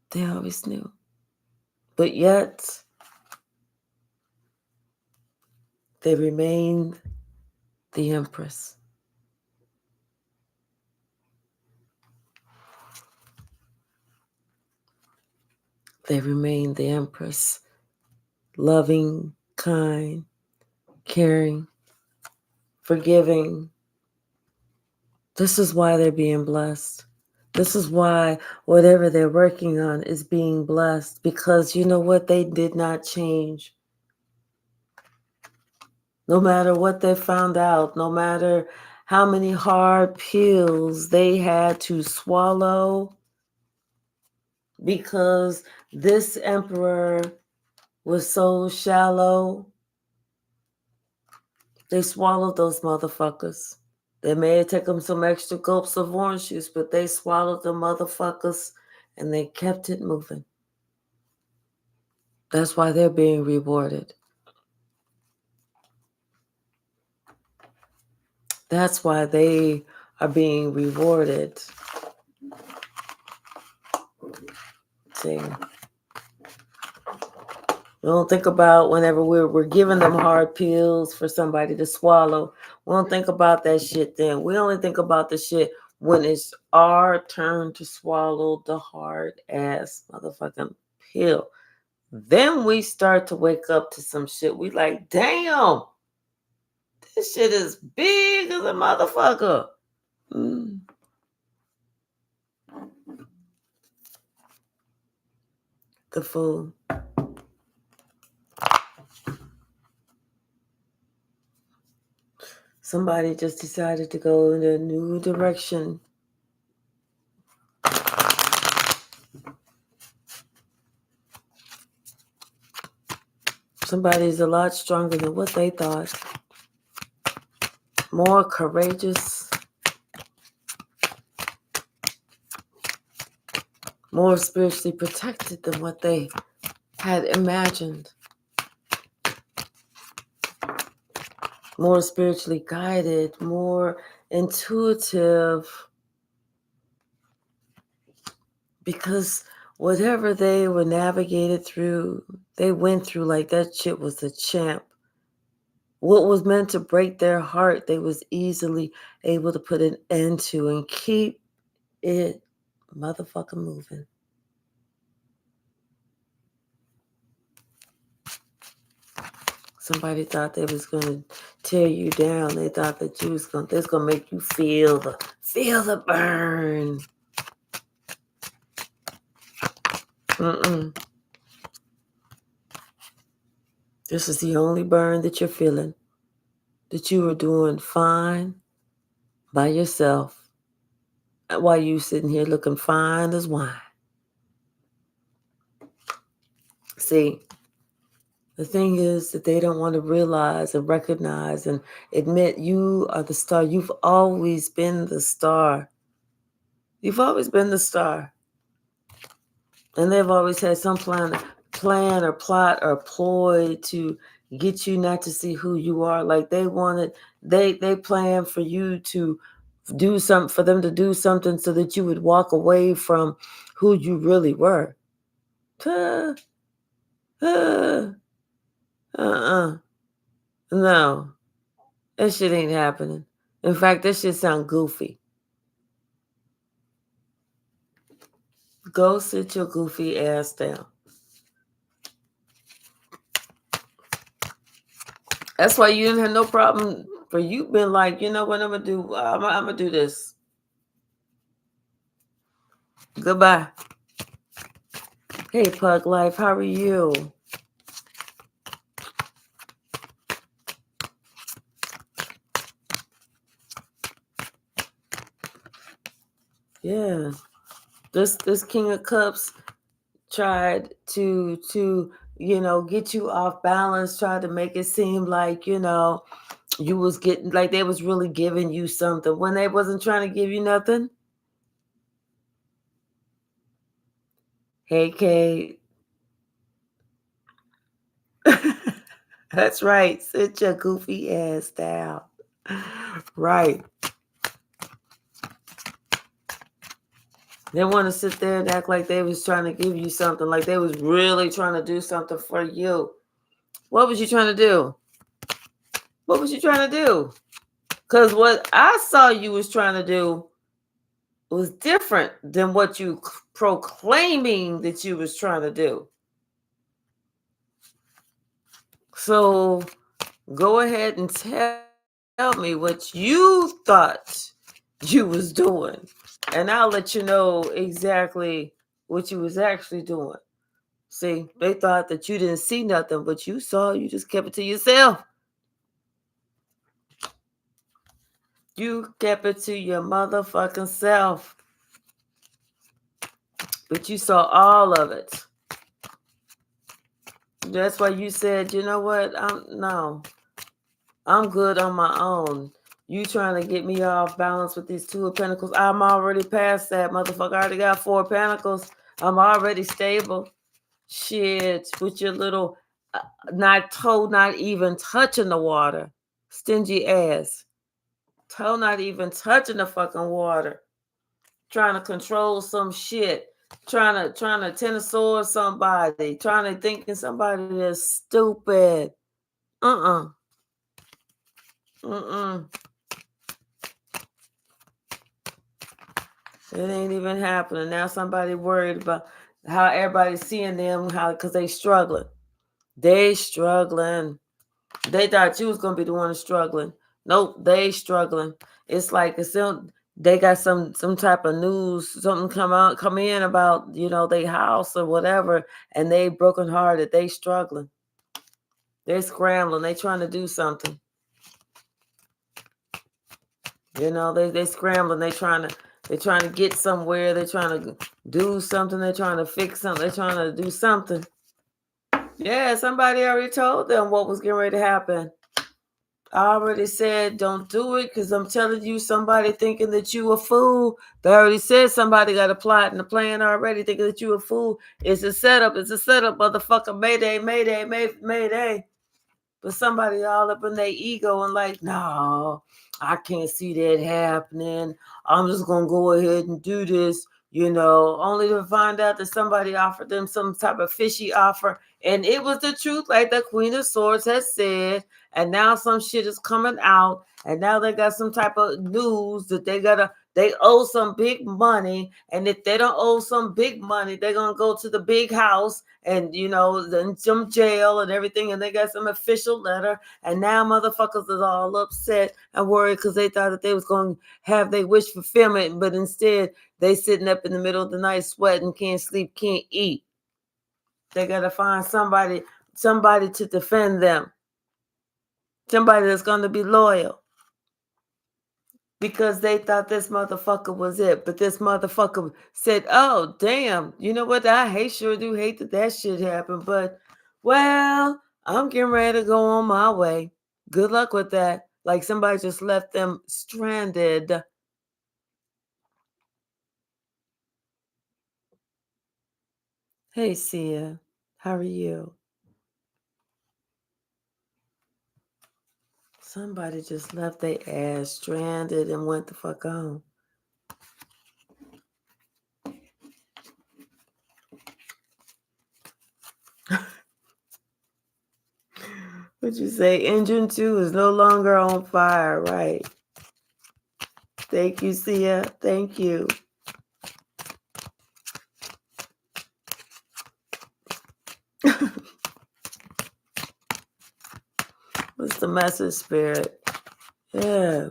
They always knew. But yet, they remained the Empress. They remained the Empress. Loving, kind, caring, forgiving. This is why they're being blessed. This is why whatever they're working on is being blessed, because you know what? They did not change. No matter what they found out, no matter how many hard pills they had to swallow, because This emperor was so shallow, they swallowed those motherfuckers. They may have taken some extra gulps of orange juice, but they swallowed the motherfuckers and they kept it moving. That's why they're being rewarded. That's why they are being rewarded. See, we don't think about whenever we're giving them hard pills for somebody to swallow. We don't think about that shit then. We only think about the shit when it's our turn to swallow the hard ass motherfucking pill. Then we start to wake up to some shit. We like, damn, this shit is big as a motherfucker. The fool. Somebody just decided to go in a new direction. Somebody's a lot stronger than what they thought. More courageous. More spiritually protected than what they had imagined. More spiritually guided, more intuitive. Because whatever they were navigated through, they went through like that shit was a champ. What was meant to break their heart, they was easily able to put an end to and keep it motherfucking moving. Somebody thought they was gonna tear you down. They thought that they was gonna make you feel the burn. This is the only burn that you're feeling. That you were doing fine by yourself while you sitting here looking fine as wine. See, the thing is that they don't want to realize and recognize and admit you are the star. You've always been the star. You've always been the star. And they've always had some plan or plot or ploy to get you not to see who you are. Like they planned for you to do something, for them to do something so that you would walk away from who you really were. No, that shit ain't happening. In fact, that shit sound goofy. Go sit your goofy ass down. That's why you didn't have no problem. For you been like, you know what I'm gonna do? I'm gonna do this. Goodbye. Hey, Pug Life, how are you? Yeah, this King of Cups tried to get you off balance, tried to make it seem like you was getting, like they was really giving you something when they wasn't trying to give you nothing. Hey, Kate. That's right. Sit your goofy ass down. Right. They want to sit there and act like they was trying to give you something, like they was really trying to do something for you. What was you trying to do? What was you trying to do? Because what I saw you was trying to do was different than what you proclaiming that you was trying to do. So go ahead and tell me what you thought you was doing, and I'll let you know exactly what you was actually doing. See, they thought that you didn't see nothing, but you saw. You just kept it to yourself. You kept it to your motherfucking self. But you saw all of it. That's why you said, you know what? I'm good on my own. You trying to get me off balance with these 2 of Pentacles. I'm already past that, motherfucker. I already got 4 Pentacles. I'm already stable. Shit, with your little not even touching the water. Stingy ass. Toe not even touching the fucking water. Trying to control some shit. Trying to tennis somebody. Trying to thinking somebody that's stupid. Mm-mm. It ain't even happening. Now somebody worried about how everybody's seeing them, because they struggling. They struggling. They thought you was gonna be the one struggling. Nope, they struggling. It's like they got some type of news, something come in about, their house or whatever, and they broken hearted. They struggling. They scrambling. They trying to do something. They scrambling. They trying to get somewhere. They're trying to do something. They're trying to fix something. They're trying to do something. Yeah, somebody already told them what was getting ready to happen. I already said don't do it because I'm telling you, somebody thinking that you a fool. They already said somebody got a plot and a plan already, thinking that you a fool. It's a setup. It's a setup, motherfucker. Mayday, mayday, mayday. But somebody all up in their ego and like, no, I can't see that happening. I'm just going to go ahead and do this, only to find out that somebody offered them some type of fishy offer. And it was the truth, like the Queen of Swords has said. And now some shit is coming out. And now they got some type of news that they owe some big money. And if they don't owe some big money, they're going to go to the big house and, then some jail and everything. And they got some official letter. And now motherfuckers is all upset and worried because they thought that they was going to have their wish fulfillment. But instead, they sitting up in the middle of the night sweating, can't sleep, can't eat. They got to find somebody to defend them. Somebody that's going to be loyal. Because they thought this motherfucker was it. But this motherfucker said, oh, damn, you know what? I sure do hate that shit happened. But, well, I'm getting ready to go on my way. Good luck with that. Like somebody just left them stranded. Hey, Sia. How are you? Somebody just left their ass stranded and went the fuck on. What'd you say? Engine 2 is no longer on fire, right? Thank you, Sia. Thank you. What's the message, Spirit? Yeah.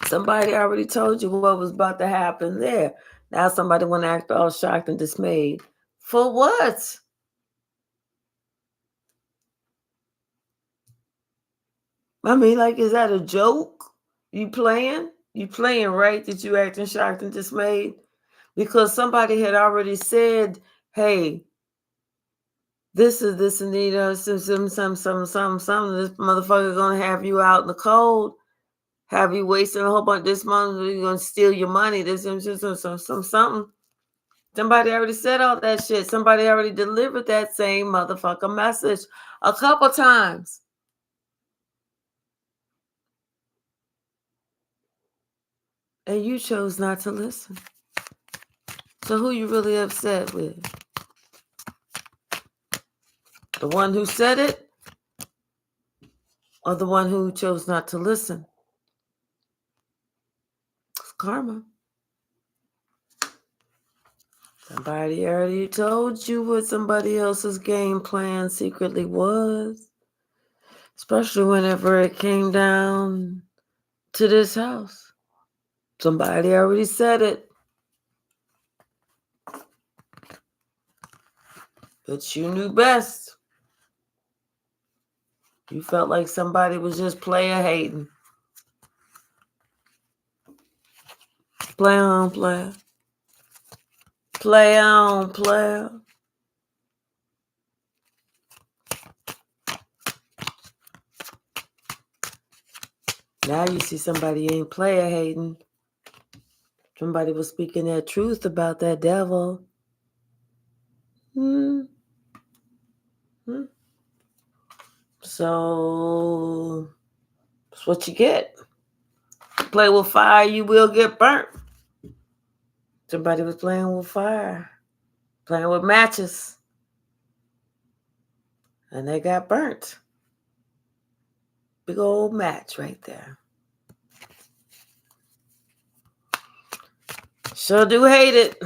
Somebody already told you what was about to happen there. Now somebody want to act all shocked and dismayed. For what? I mean, like, is that a joke? You playing? You playing, right? That you acting shocked and dismayed? Because somebody had already said, hey, this and this and some. This motherfucker gonna have you out in the cold, have you wasting a whole bunch this month. You're gonna steal your money. This something. Somebody already said all that shit. Somebody already delivered that same motherfucker message a couple times. And you chose not to listen. So who you really upset with? The one who said it? Or the one who chose not to listen? It's karma. Somebody already told you what somebody else's game plan secretly was. Especially whenever it came down to this house. Somebody already said it. But you knew best. You felt like somebody was just player hating. Play on, player. Play on, player. Now you see somebody ain't player hating. Somebody was speaking that truth about that devil. So that's what you get. Play with fire, you will get burnt. Somebody was playing with fire, playing with matches, and they got burnt. Big old match right there. Sure do hate it.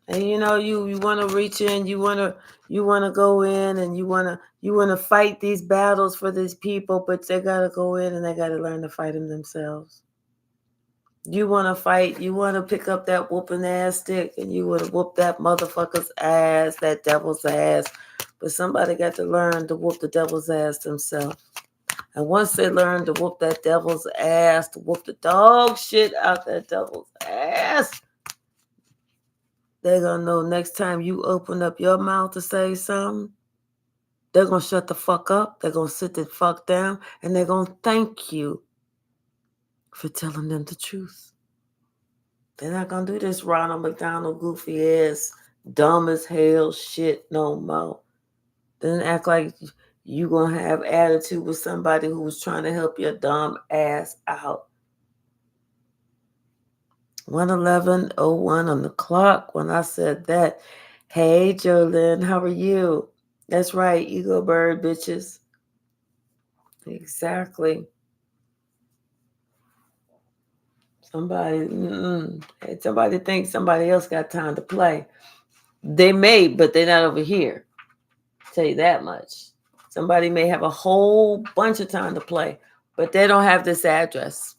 And you know, you want to reach in, you want to go in, and you want to fight these battles for these people, but they got to go in and they got to learn to fight them themselves. You want to fight, you want to pick up that whooping ass stick, and you want to whoop that motherfucker's ass, that devil's ass. But somebody got to learn to whoop the devil's ass themselves. And once they learn to whoop that devil's ass, to whoop the dog shit out that devil's ass, they're going to know next time you open up your mouth to say something, they're going to shut the fuck up. They're going to sit the fuck down, and they're going to thank you for telling them the truth. They're not going to do this Ronald McDonald goofy ass, dumb as hell shit no more. Then act like you going to have attitude with somebody who was trying to help your dumb ass out. 1:11:01 on the clock when I said that. Hey, Jolynn, how are you? That's right, ego bird, bitches. Exactly. Somebody thinks somebody else got time to play. They may, but they're not over here. I'll tell you that much. Somebody may have a whole bunch of time to play, but they don't have this address.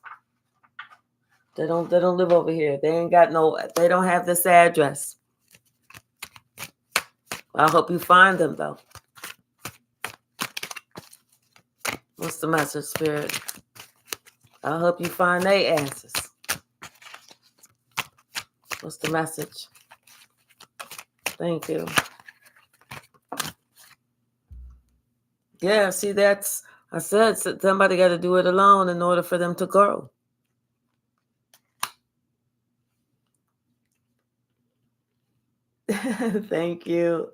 They don't live over here. They don't have this address. I hope you find them though. What's the message, Spirit? I hope you find their answers. What's the message? Thank you. Yeah, see, I said somebody got to do it alone in order for them to grow. Thank you.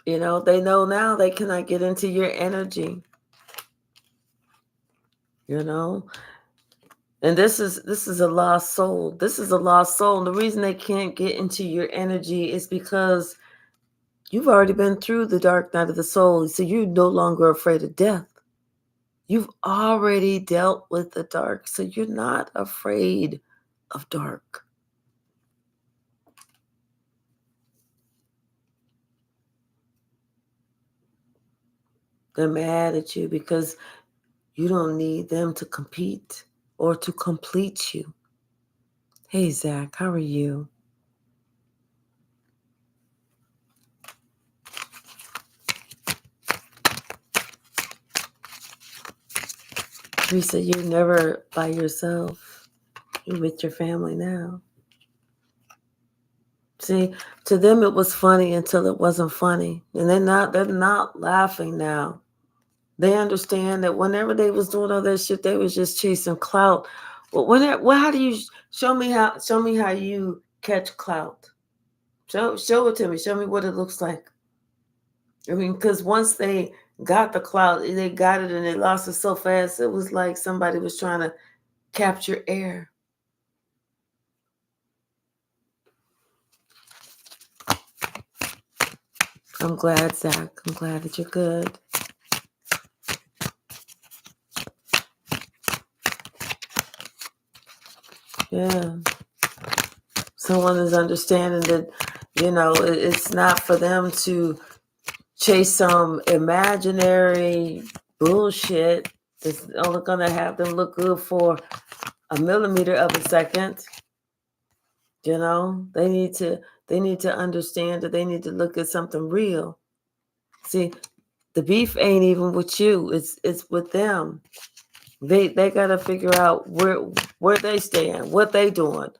You know, they know now they cannot get into your energy. You know? And this is a lost soul. This is a lost soul. And the reason they can't get into your energy is because you've already been through the dark night of the soul. So you're no longer afraid of death. You've already dealt with the dark. So you're not afraid of dark. They're mad at you because you don't need them to compete or to complete you. Hey, Zach, how are you? Teresa, you're never by yourself. You're with your family now. See, to them it was funny until it wasn't funny. And they're not laughing now. They understand that whenever they was doing all that shit, they was just chasing clout. But how do you show me how you catch clout? Show it to me. Show me what it looks like. I mean, because once they got the clout, they got it and they lost it so fast. It was like somebody was trying to capture air. I'm glad, Zach. I'm glad that you're good. Yeah. Someone is understanding that, you know, it's not for them to chase some imaginary bullshit that's only going to have them look good for a millimeter of a second. You know, they need to understand that they need to look at something real. See, the beef ain't even with you. It's with them. They got to figure out where they stand, what they doing,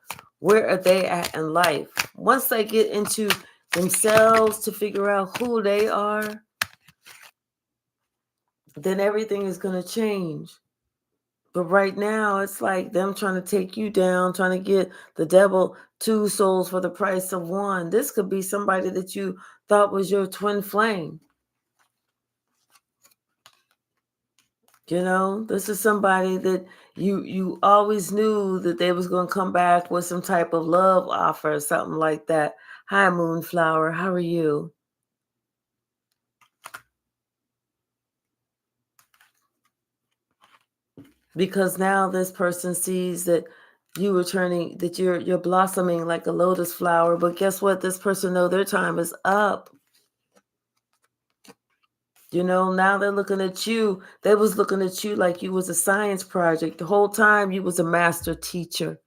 where are they at in life. Once they get into themselves to figure out who they are, then everything is going to change. But right now, it's like them trying to take you down, trying to get the devil 2 souls for the price of 1. This could be somebody that you thought was your twin flame. You know, this is somebody that you always knew that they was going to come back with some type of love offer or something like that. Hi, Moonflower. How are you? Because now this person sees that you're blossoming like a lotus flower. But guess what? This person know their time is up. You know, now they're looking at you. They was looking at you like you was a science project. The whole time you was a master teacher.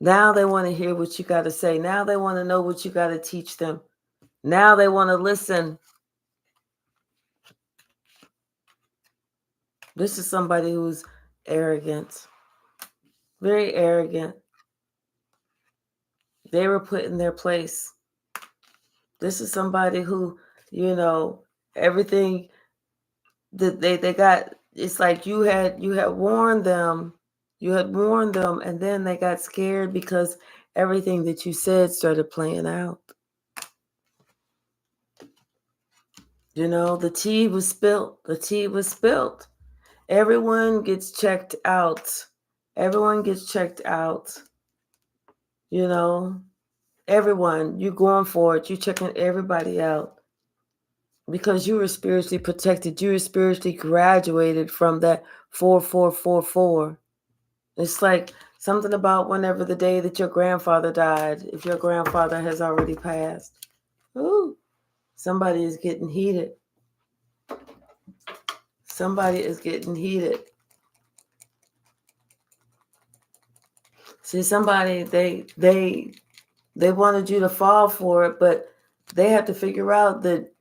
Now they want to hear what you got to say. Now they want to know what you got to teach them. Now they want to listen. This is somebody who's arrogant. Very arrogant. They were put in their place. This is somebody who, you know, everything that they got, it's like you had warned them. You had warned them, and then they got scared because everything that you said started playing out. You know, the tea was spilt. The tea was spilt. Everyone gets checked out. Everyone gets checked out. You know, everyone, you going for it. You checking everybody out. Because you were spiritually protected. You were spiritually graduated from that 4444. It's like something about whenever the day that your grandfather died, if your grandfather has already passed. Ooh, somebody is getting heated. Somebody is getting heated. See, somebody, they wanted you to fall for it, but they have to figure out that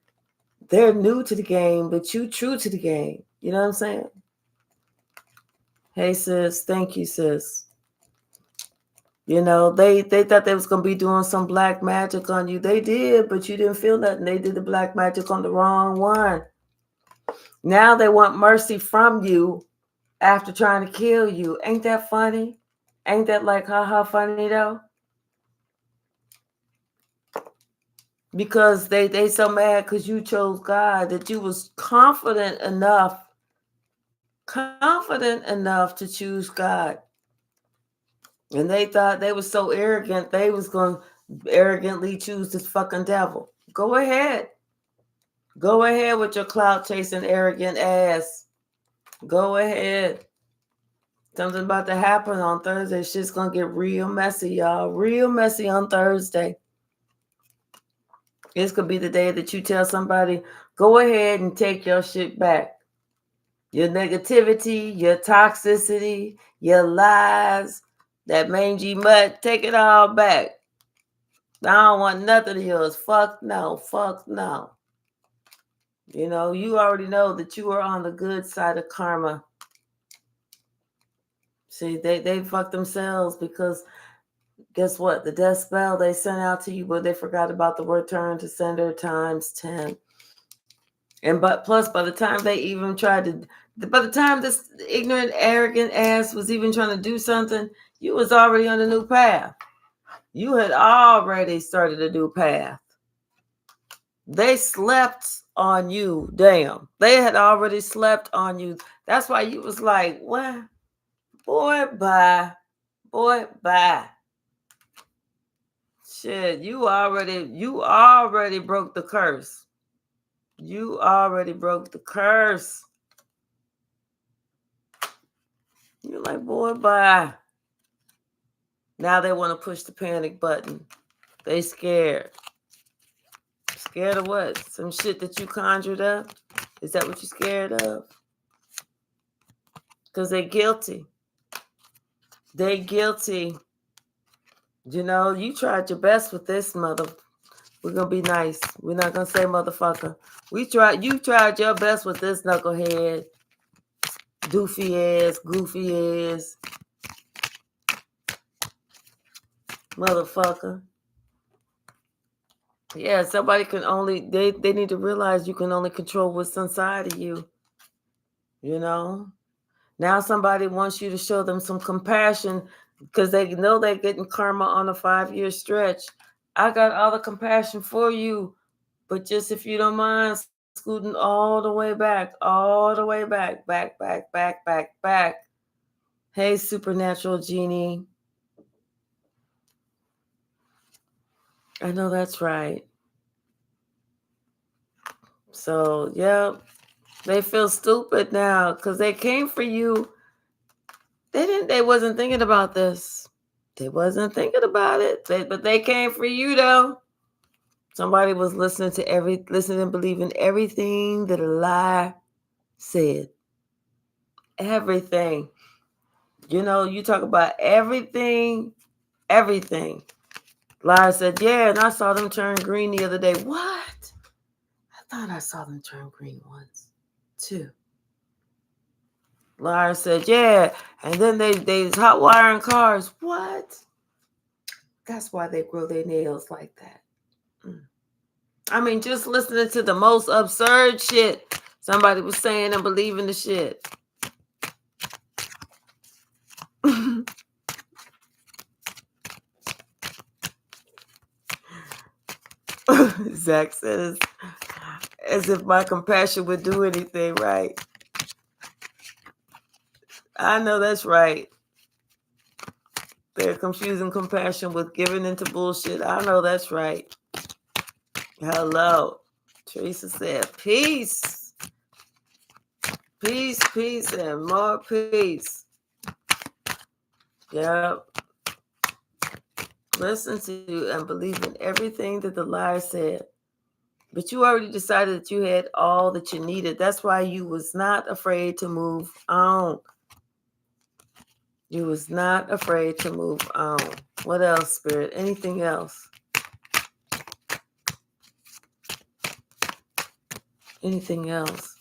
they're new to the game, but you true to the game. You know what I'm saying? Hey, sis. Thank you, sis. You know, they thought they was going to be doing some black magic on you. They did, but you didn't feel nothing. They did the black magic on the wrong one. Now they want mercy from you after trying to kill you. Ain't that funny? Ain't that like haha funny though? Because they so mad because you chose God that you was confident enough to choose God. And they thought they was so arrogant, they was going to arrogantly choose this fucking devil. Go ahead. Go ahead with your clout chasing arrogant ass. Go ahead. Something about to happen on Thursday. Shit's going to get real messy, y'all. Real messy on Thursday. This could be the day that you tell somebody, go ahead and take your shit back. Your negativity, your toxicity, your lies, that mangy mutt, take it all back. I don't want nothing of yours. Fuck no. Fuck no. You know, you already know that you are on the good side of karma. See, they fucked themselves because guess what? The death spell they sent out to you, but they forgot about the return to sender times 10. And but plus, by the time they even tried to, by the time this ignorant, arrogant ass was even trying to do something, you was already on a new path. You had already started a new path. They slept on you. Damn. They had already slept on you. That's why you was like, what? Boy, bye. Boy, bye. Shit, you already broke the curse. You already broke the curse. You're like, boy, bye. Now they want to push the panic button. They scared. Scared of what? Some shit that you conjured up? Is that what you're scared of? Because they're guilty. They guilty. You know, you tried your best with this mother. We're going to be nice. We're not going to say motherfucker. You tried your best with this knucklehead. Doofy ass, goofy ass. Motherfucker. Yeah, somebody can only, they need to realize you can only control what's inside of you, you know? Now somebody wants you to show them some compassion because they know they're getting karma on a 5-year stretch. I got all the compassion for you, but just if you don't mind scooting all the way back, back. Hey, supernatural genie. I know that's right. So, yeah, they feel stupid now because they came for you. They wasn't thinking about this. They wasn't thinking about it. But they came for you though. Somebody was listening and believing everything that a lie said. Everything. You know, you talk about everything. Lie said, yeah, and I saw them turn green the other day. What? I thought I saw them turn green once, too. Liar said, yeah, and then they hot wiring cars. What? That's why they grow their nails like that. I mean, just listening to the most absurd shit somebody was saying and believing the shit. Zach says, as if my compassion would do anything right. I know that's right. They're confusing compassion with giving into bullshit. I know that's right. Hello. Teresa said, peace. Peace, and more peace. Yep. Listen to and believe in everything that the liar said. But you already decided that you had all that you needed. That's why you was not afraid to move on. You was not afraid to move on. What else, Spirit? Anything else? Anything else?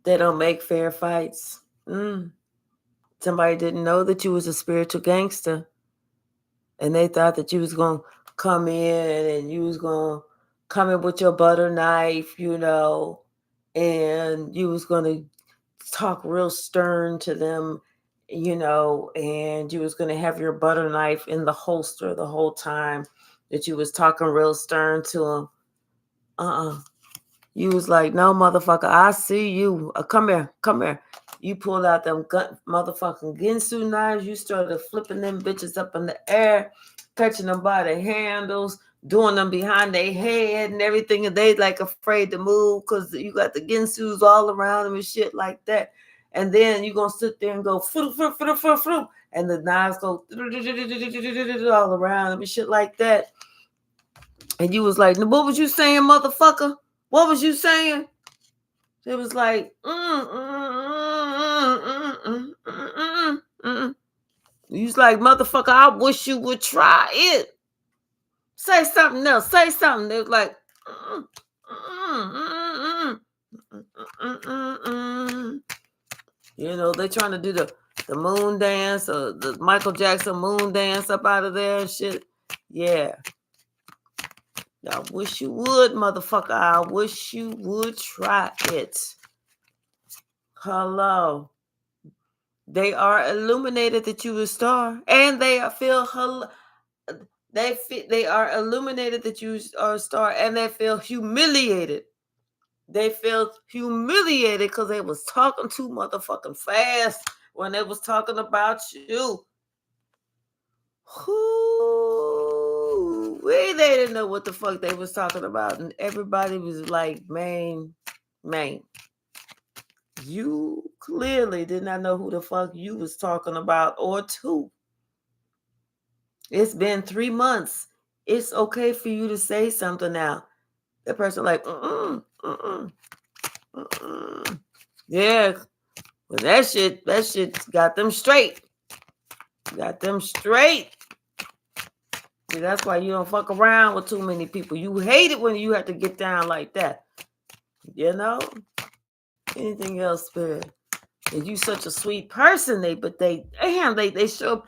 They don't make fair fights. Somebody didn't know that you was a spiritual gangster. And they thought that you was going to come in and you was going to come in with your butter knife, you know, and you was going to talk real stern to them, you know, and you was going to have your butter knife in the holster the whole time that you was talking real stern to them. You was like, no, motherfucker, I see you. Come here. You pulled out them motherfucking Ginsu knives. You started flipping them bitches up in the air, catching them by the handles, doing them behind their head and everything. And they like afraid to move because you got the Ginsus all around them and shit like that. And then you're going to sit there and go, and the knives go all around them and shit like that. And you was like, what was you saying, motherfucker? What was you saying? It was like, You was like, motherfucker, I wish you would try it. Say something else. Say something. It was like, you know, they trying to do the moon dance or the Michael Jackson moon dance up out of there and shit. Yeah. I wish you would, motherfucker. I wish you would try it. Hello. They are illuminated that you a star, and they feel they are illuminated that you are a star, and they feel humiliated. They feel humiliated because they was talking too motherfucking fast when they was talking about you. They didn't know what the fuck they was talking about, and everybody was like, man, you clearly did not know who the fuck you was talking about or to. It's been 3 months. It's okay for you to say something now. That person like, yeah, but that shit got them straight. Got them straight. See, that's why you don't fuck around with too many people. You hate it when you have to get down like that. You know? Anything else, Spirit? And you such a sweet person, they sure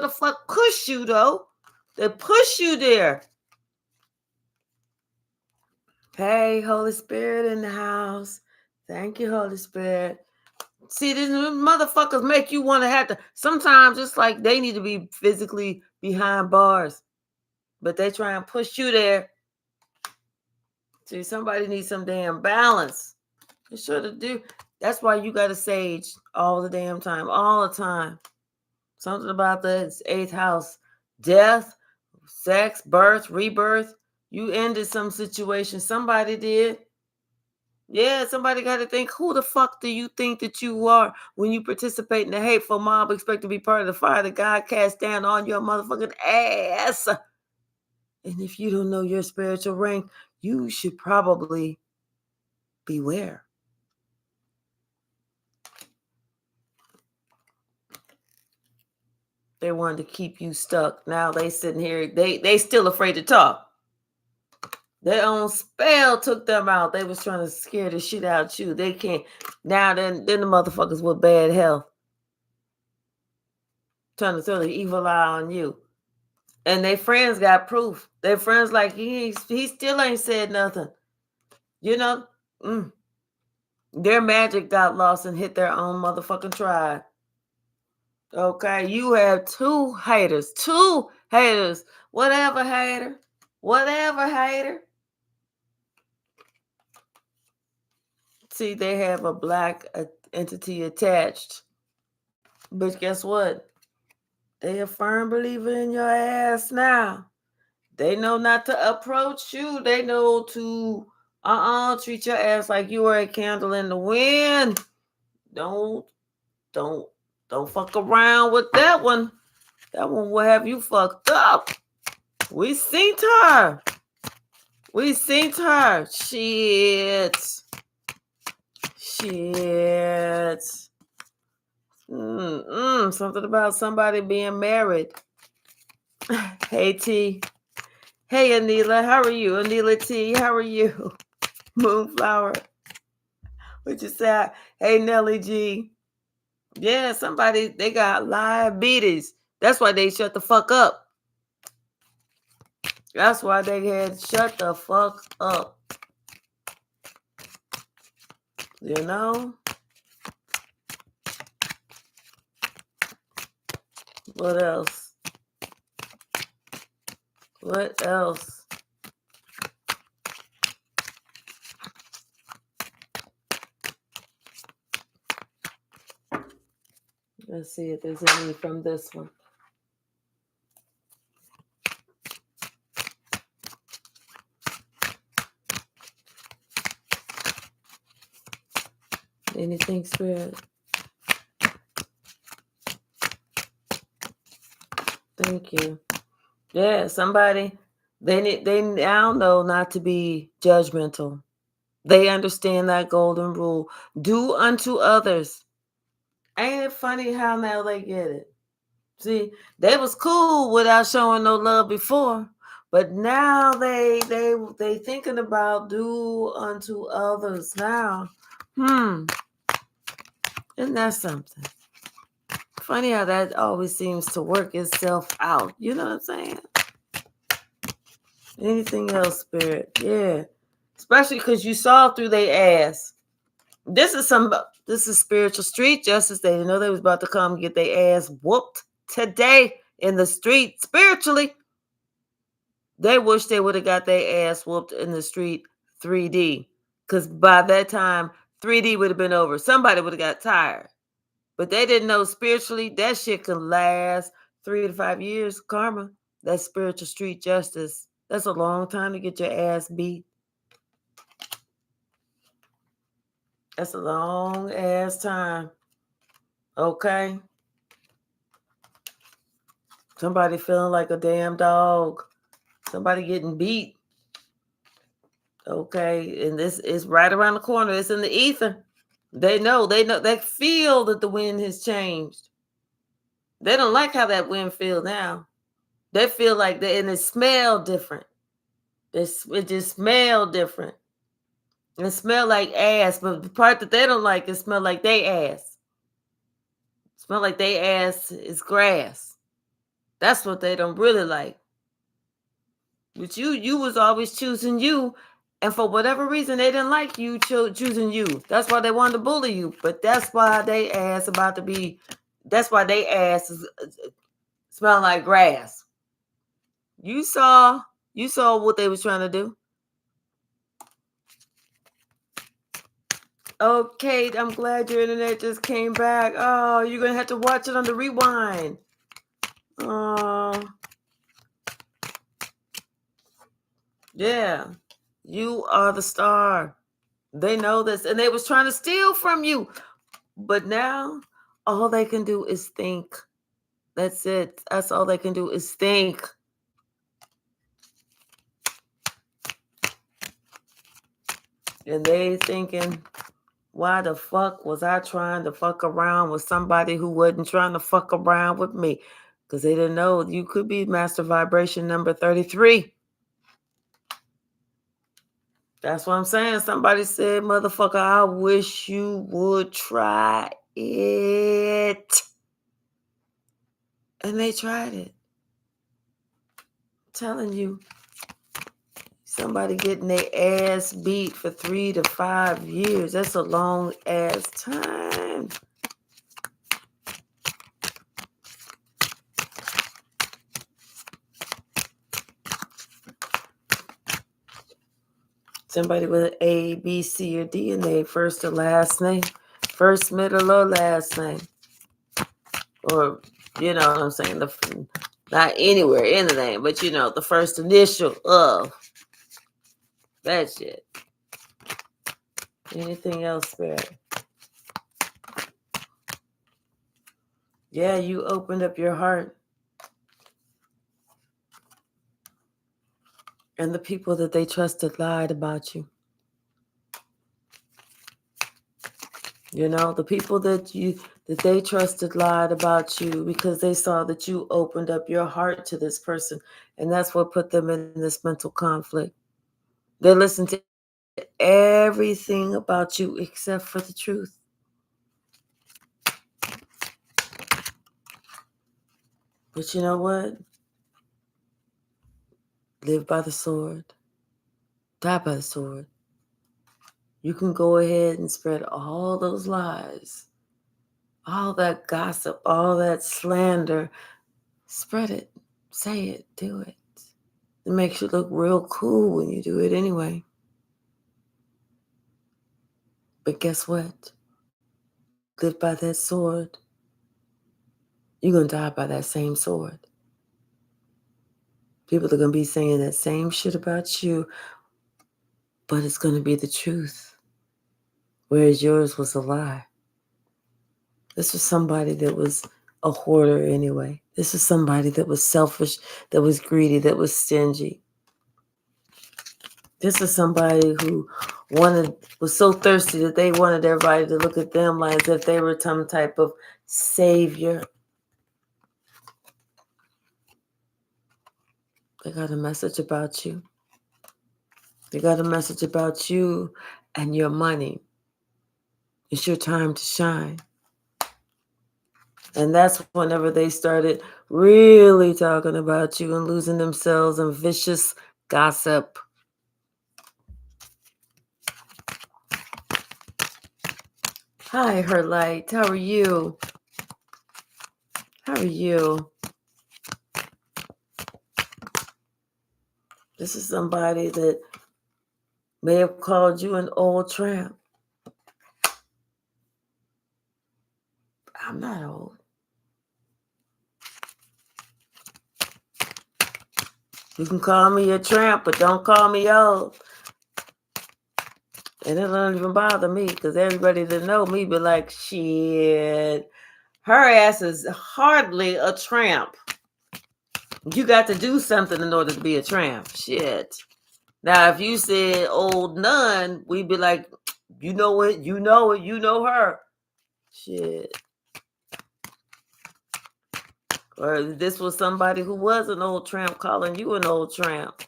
the fuck push you though. They push you there. Hey, Holy Spirit in the house. Thank you, Holy Spirit. See, these motherfuckers make you want to have to. Sometimes it's like they need to be physically behind bars, but they try and push you there. See, somebody needs some damn balance. You should have do. That's why you got to sage all the damn time, all the time. Something about the eighth house, death, sex, birth, rebirth. You ended some situation. Somebody did. Yeah, somebody got to think, who the fuck do you think that you are when you participate in the hateful mob, expect to be part of the fire that God cast down on your motherfucking ass? And if you don't know your spiritual rank, you should probably beware. They wanted to keep you stuck. Now they sitting here, they still afraid to talk. Their own spell took them out. They was trying to scare the shit out you. They can't. Now then the motherfuckers with bad health trying to throw the evil eye on you. And their friends got proof. Their friends like, he still ain't said nothing. You know? Their magic got lost and hit their own motherfucking tribe. Okay? You have two haters. Whatever hater. See, they have a black entity attached. But guess what? They a firm believer in your ass now. They know not to approach you. They know to treat your ass like you are a candle in the wind. Don't fuck around with that one. That one will have you fucked up. We seen her. Shit. Something about somebody being married. Hey, T. Hey, Anila. How are you? Anila T. How are you? Moonflower. What you say? Hey, Nelly G. Yeah, somebody, they got diabetes. That's why they shut the fuck up. That's why they had shut the fuck up. You know? What else? Let's see if there's any from this one. Anything, Spirit? Thank you. Yeah, somebody, they now know not to be judgmental. They understand that golden rule. Do unto others. Ain't it funny how now they get it? See, they was cool without showing no love before, but now they thinking about do unto others now. Isn't that something? Funny how that always seems to work itself out. You know what I'm saying? Anything else, Spirit? Yeah. Especially because you saw through their ass. This is spiritual street justice. They didn't know they was about to come get their ass whooped today in the street spiritually. They wish they would have got their ass whooped in the street 3D. Because by that time, 3D would have been over. Somebody would have got tired. But they didn't know spiritually that shit could last 3 to 5 years. Karma. That's spiritual street justice. That's a long time to get your ass beat. That's a long ass time. Okay? Somebody feeling like a damn dog. Somebody getting beat. Okay? And this is right around the corner. It's in the ether. They know. They feel that the wind has changed. They don't like how that wind feels now. They feel like and it smell different. It just smell different. and smell like ass. But the part that they don't like is smell like they ass. Smell like they ass is grass. That's what they don't really like. But you was always choosing you, and for whatever reason they didn't like you choosing you. That's why they wanted to bully you. But that's why they ass about to be. That's why they ass is smelling like grass. You saw what they was trying to do. Okay, I'm glad your internet just came back. Oh, you're gonna have to watch it on the rewind. Oh, yeah. You are the star. They know this, and they was trying to steal from you. But now, all they can do is think. That's it. That's all they can do is think. And they thinking, why the fuck was I trying to fuck around with somebody who wasn't trying to fuck around with me? Because they didn't know you could be master vibration number 33. That's what I'm saying. Somebody said, motherfucker, I wish you would try it. And they tried it. I'm telling you, somebody getting their ass beat for 3 to 5 years. That's a long ass time. Somebody with an A, B, C, or D in their first or last name. First, middle, or last name. Or, you know what I'm saying? Not anywhere in the name, but you know, the first initial of that shit. Anything else, Spirit? Yeah, you opened up your heart. And the people that they trusted lied about you. You know, the people that they trusted lied about you because they saw that you opened up your heart to this person. And that's what put them in this mental conflict. They listened to everything about you except for the truth. But you know what? Live by the sword. Die by the sword. You can go ahead and spread all those lies, all that gossip, all that slander. Spread it. Say it. Do it. It makes you look real cool when you do it anyway. But guess what? Live by that sword. You're going to die by that same sword. People are going to be saying that same shit about you, but it's going to be the truth. Whereas yours was a lie. This was somebody that was a hoarder anyway. This is somebody that was selfish, that was greedy, that was stingy. This is somebody who was so thirsty that they wanted everybody to look at them like as if they were some type of savior. They got a message about you. They got a message about you and your money. It's your time to shine. And that's whenever they started really talking about you and losing themselves in vicious gossip. Hi, her light. How are you? How are you? This is somebody that may have called you an old tramp. I'm not old. You can call me a tramp, but don't call me old. And it don't even bother me because everybody that know me be like, shit, her ass is hardly a tramp. You got to do something in order to be a tramp. Shit. Now, if you said old nun, we'd be like, you know it, you know it, you know her. Shit. Or this was somebody who was an old tramp calling you an old tramp.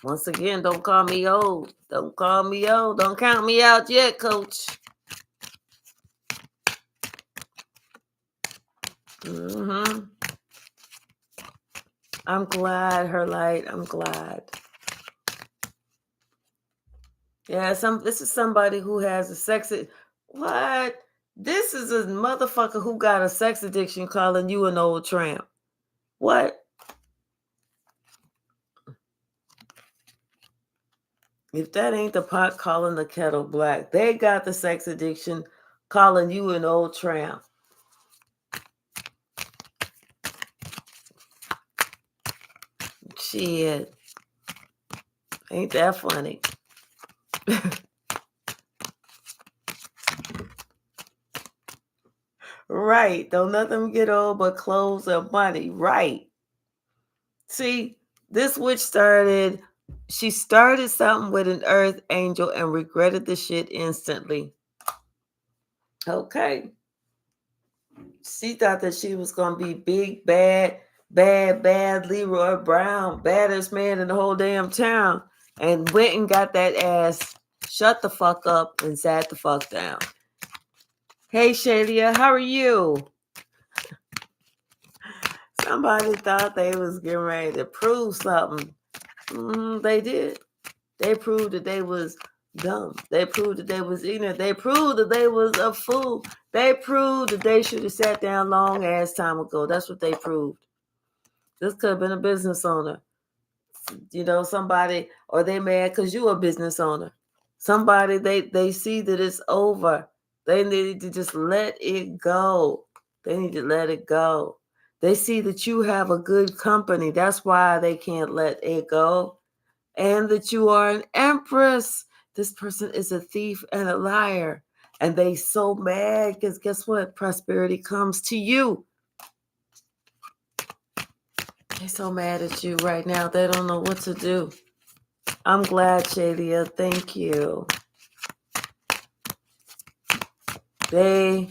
Once again, don't call me old. Don't call me old. Don't count me out yet, coach. I'm glad, her light. I'm glad. Yeah, this is somebody who has a sex. What? This is a motherfucker who got a sex addiction calling you an old tramp. What? If that ain't the pot calling the kettle black, they got the sex addiction calling you an old tramp. Shit. Ain't that funny? Right. Don't let them get old but clothes or money. Right. See, this witch she started something with an earth angel and regretted the shit instantly. Okay. She thought that she was going to be big, bad Leroy Brown, baddest man in the whole damn town, and went and got that ass, shut the fuck up, and sat the fuck down. Hey, Shadia, how are you? Somebody thought they was getting ready to prove something. They did. They proved that they was dumb. They proved that they was ignorant. They proved that they was a fool. They proved that they should have sat down long ass time ago. That's what they proved. This could have been a business owner. Somebody, or they mad because you a business owner. Somebody, they see that it's over. They need to just let it go. They need to let it go. They see that you have a good company. That's why they can't let it go. And that you are an empress. This person is a thief and a liar. And they so mad because guess what? Prosperity comes to you. They're so mad at you right now. They don't know what to do. I'm glad, Shadia. Thank you. They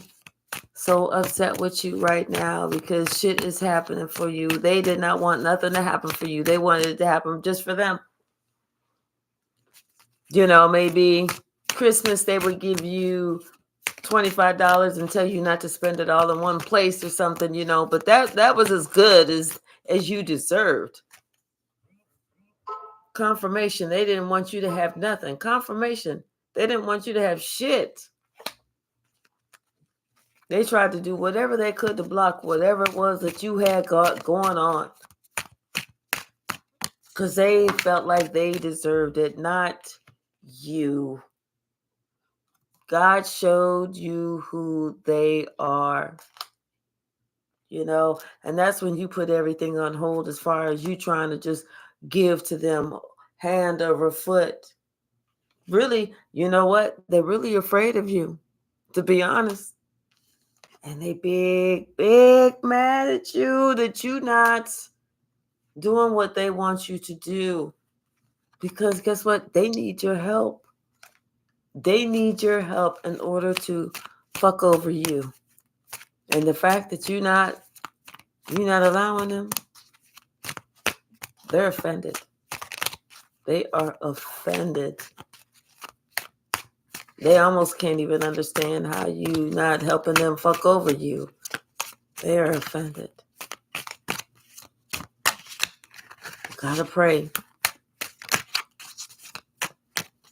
so upset with you right now because shit is happening for you. They did not want nothing to happen for you. They wanted it to happen just for them. Maybe Christmas they would give you $25 and tell you not to spend it all in one place or something, but that was as good as you deserved. Confirmation. They didn't want you to have nothing. Confirmation. They didn't want you to have shit. They tried to do whatever they could to block whatever it was that you had going on. Because they felt like they deserved it, not you. God showed you who they are. And that's when you put everything on hold as far as you trying to just give to them hand over foot. Really, you know what? They're really afraid of you, to be honest. And they big mad at you that you not doing what they want you to do. Because guess what? They need your help. They need your help in order to fuck over you. And the fact that you're not allowing them, they're offended. They are offended. They almost can't even understand how you not helping them fuck over you. They are offended. Gotta pray.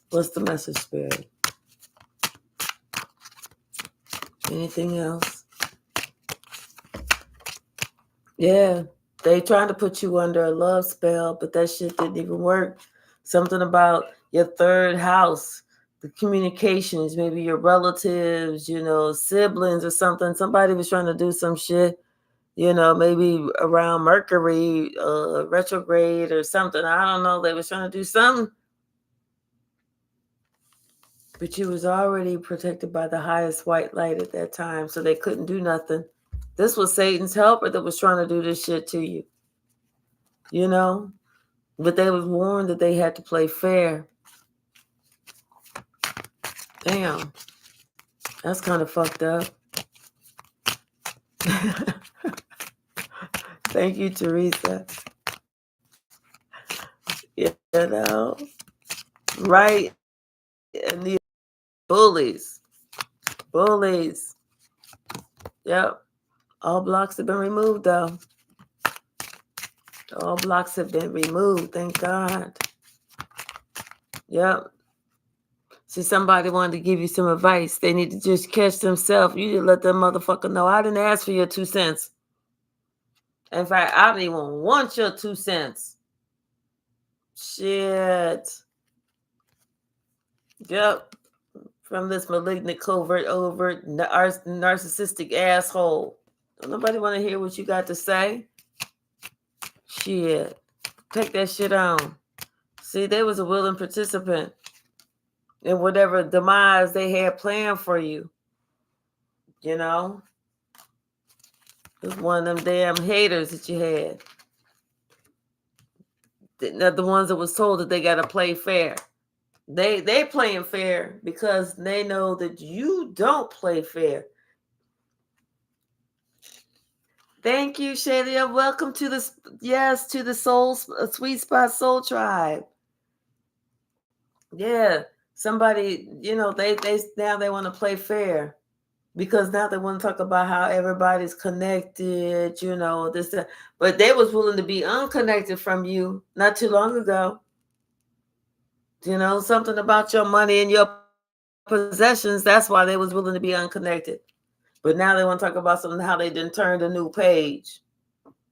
What's the message, Spirit? Anything else? Yeah, they trying to put you under a love spell, but that shit didn't even work. Something about your third house, the communications, maybe your relatives, siblings or something. Somebody was trying to do some shit, maybe around Mercury retrograde or something. I don't know. They was trying to do something. But you was already protected by the highest white light at that time, so they couldn't do nothing. This was Satan's helper that was trying to do this shit to you. But they was warned that they had to play fair. Damn. That's kind of fucked up. Thank you, Teresa. You know? Right? And these bullies. Bullies. Yep. All blocks have been removed, though. All blocks have been removed. Thank God. Yep. See, somebody wanted to give you some advice. They need to just catch themselves. You just let that motherfucker know. I didn't ask for your 2 cents. In fact, I don't even want your 2 cents. Shit. Yep. From this malignant, covert, overt, narcissistic asshole. Don't nobody want to hear what you got to say. Shit. Take that shit on. See, they was a willing participant in whatever demise they had planned for you. You know? It was one of them damn haters that you had. They're the ones that was told that they got to play fair. They playing fair because they know that you don't play fair. Thank you, Shayla. Welcome to the Soul Sweet Spot Soul Tribe. Yeah, somebody, they now they want to play fair because now they want to talk about how everybody's connected, this, that. But they was willing to be unconnected from you not too long ago. Something about your money and your possessions. That's why they was willing to be unconnected. But now they want to talk about something, how they didn't turn a new page.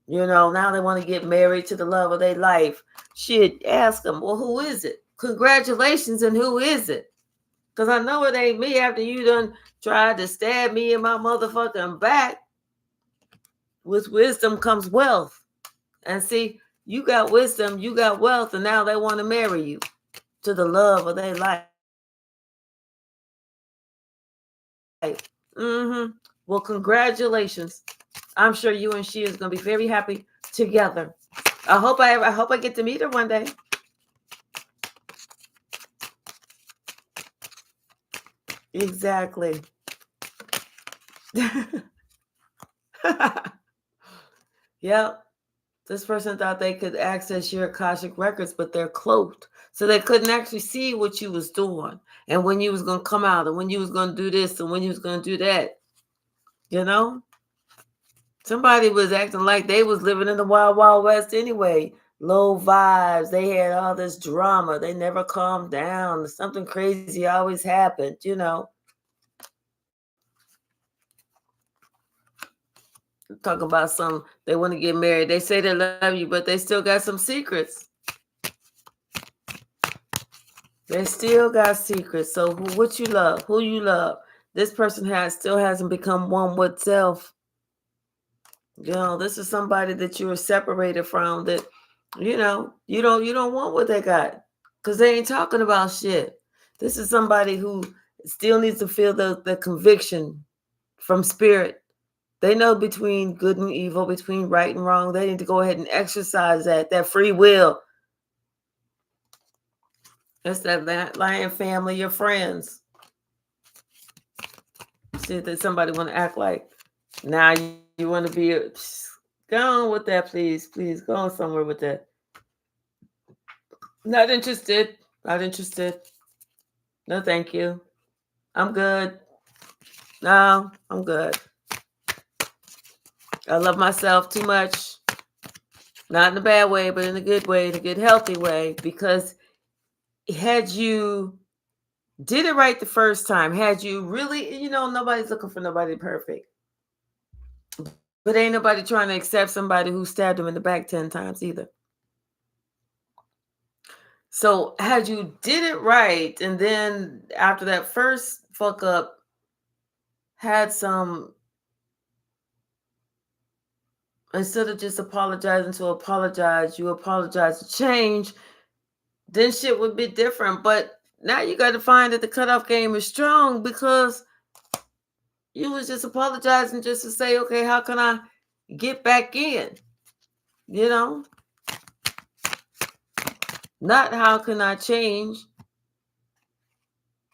Now they want to get married to the love of their life. Shit, ask them, well, who is it? Congratulations, and who is it? Because I know it ain't me after you done tried to stab me in my motherfucking back. With wisdom comes wealth. And see, you got wisdom, you got wealth, and now they want to marry you to the love of their life. Well, congratulations. I'm sure you and she is going to be very happy together. I hope I get to meet her one day. Exactly. Yep. This person thought they could access your Akashic records, but they're cloaked. So they couldn't actually see what you was doing and when you was going to come out and when you was going to do this and when you was going to do that. Somebody was acting like they was living in the Wild Wild West anyway. Low vibes. They had all this drama. They never calmed down. Something crazy always happened, Talk about they want to get married. They say they love you, but they still got some secrets. They still got secrets. So what you love, who you love. This person still hasn't become one with self. This is somebody that you were separated from that, you don't want what they got because they ain't talking about shit. This is somebody who still needs to feel the conviction from spirit. They know between good and evil, between right and wrong. They need to go ahead and exercise that free will. That's that lion family, your friends. See that somebody want to act like now you want to be go on with that, please go on somewhere with that. Not interested. No, thank you. I'm good. No, I'm good. I love myself too much. Not in a bad way, but in a good way, in a good, healthy way. Because had you did it right the first time, had you really, nobody's looking for nobody perfect. But ain't nobody trying to accept somebody who stabbed them in the back 10 times either. So had you did it right, and then after that first fuck up, had some, instead of just apologizing to apologize, you apologize to change, then shit would be different. But now you got to find that the cutoff game is strong because you was just apologizing just to say, okay, how can I get back in? Not how can I change?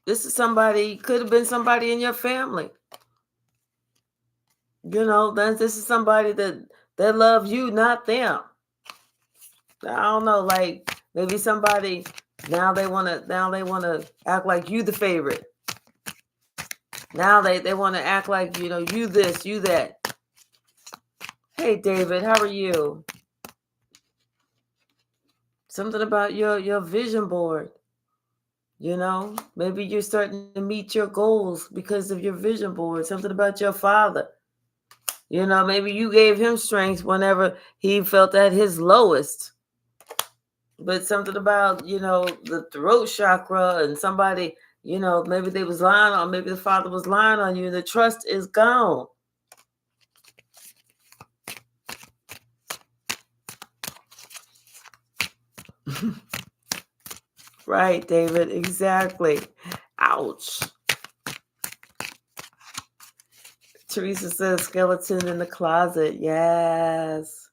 This is somebody, could have been somebody in your family. This is somebody that love you, not them. I don't know, like Maybe somebody now they wanna act like you the favorite. Now they want to act like, you this, you that. Hey David, how are you? Something about your vision board. Maybe you're starting to meet your goals because of your vision board. Something about your father. Maybe you gave him strength whenever he felt at his lowest. But something about, the throat chakra and somebody, maybe they was lying on, maybe the father was lying on you and the trust is gone. Right, David, exactly. Ouch. Teresa says skeleton in the closet. Yes.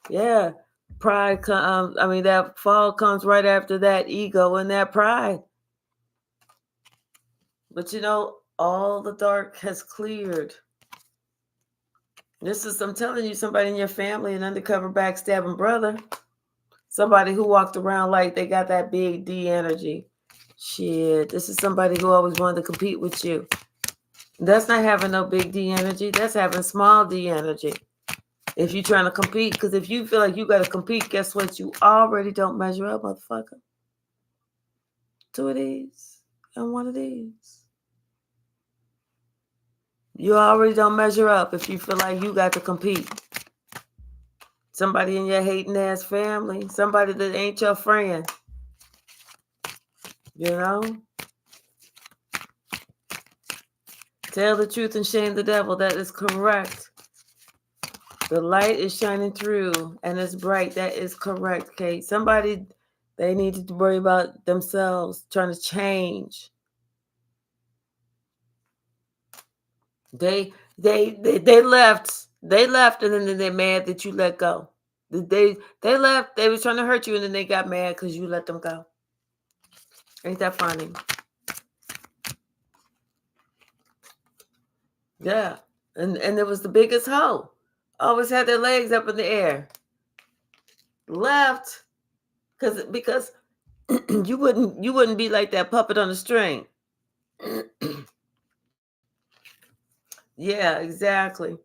Yeah. Pride comes, that fall comes right after that ego and that pride. But all the dark has cleared. I'm telling you, somebody in your family, an undercover backstabbing brother. Somebody who walked around like they got that big D energy. Shit, this is somebody who always wanted to compete with you. That's not having no big D energy. That's having small D energy. If you're trying to compete, because if you feel like you got to compete, guess what? You already don't measure up, motherfucker. 2 of these and 1 of these. You already don't measure up if you feel like you got to compete. Somebody in your hating ass family, somebody that ain't your friend. Tell the truth and shame the devil. That is correct. The light is shining through and it's bright. That is correct, Kate. Somebody, they need to worry about themselves, trying to change. They left. They left and then they're mad that you let go. They left. They was trying to hurt you and then they got mad because you let them go. Ain't that funny? Yeah. And it was the biggest hoe. Always had their legs up in the air. Left because you wouldn't be like that puppet on the string. Yeah, exactly.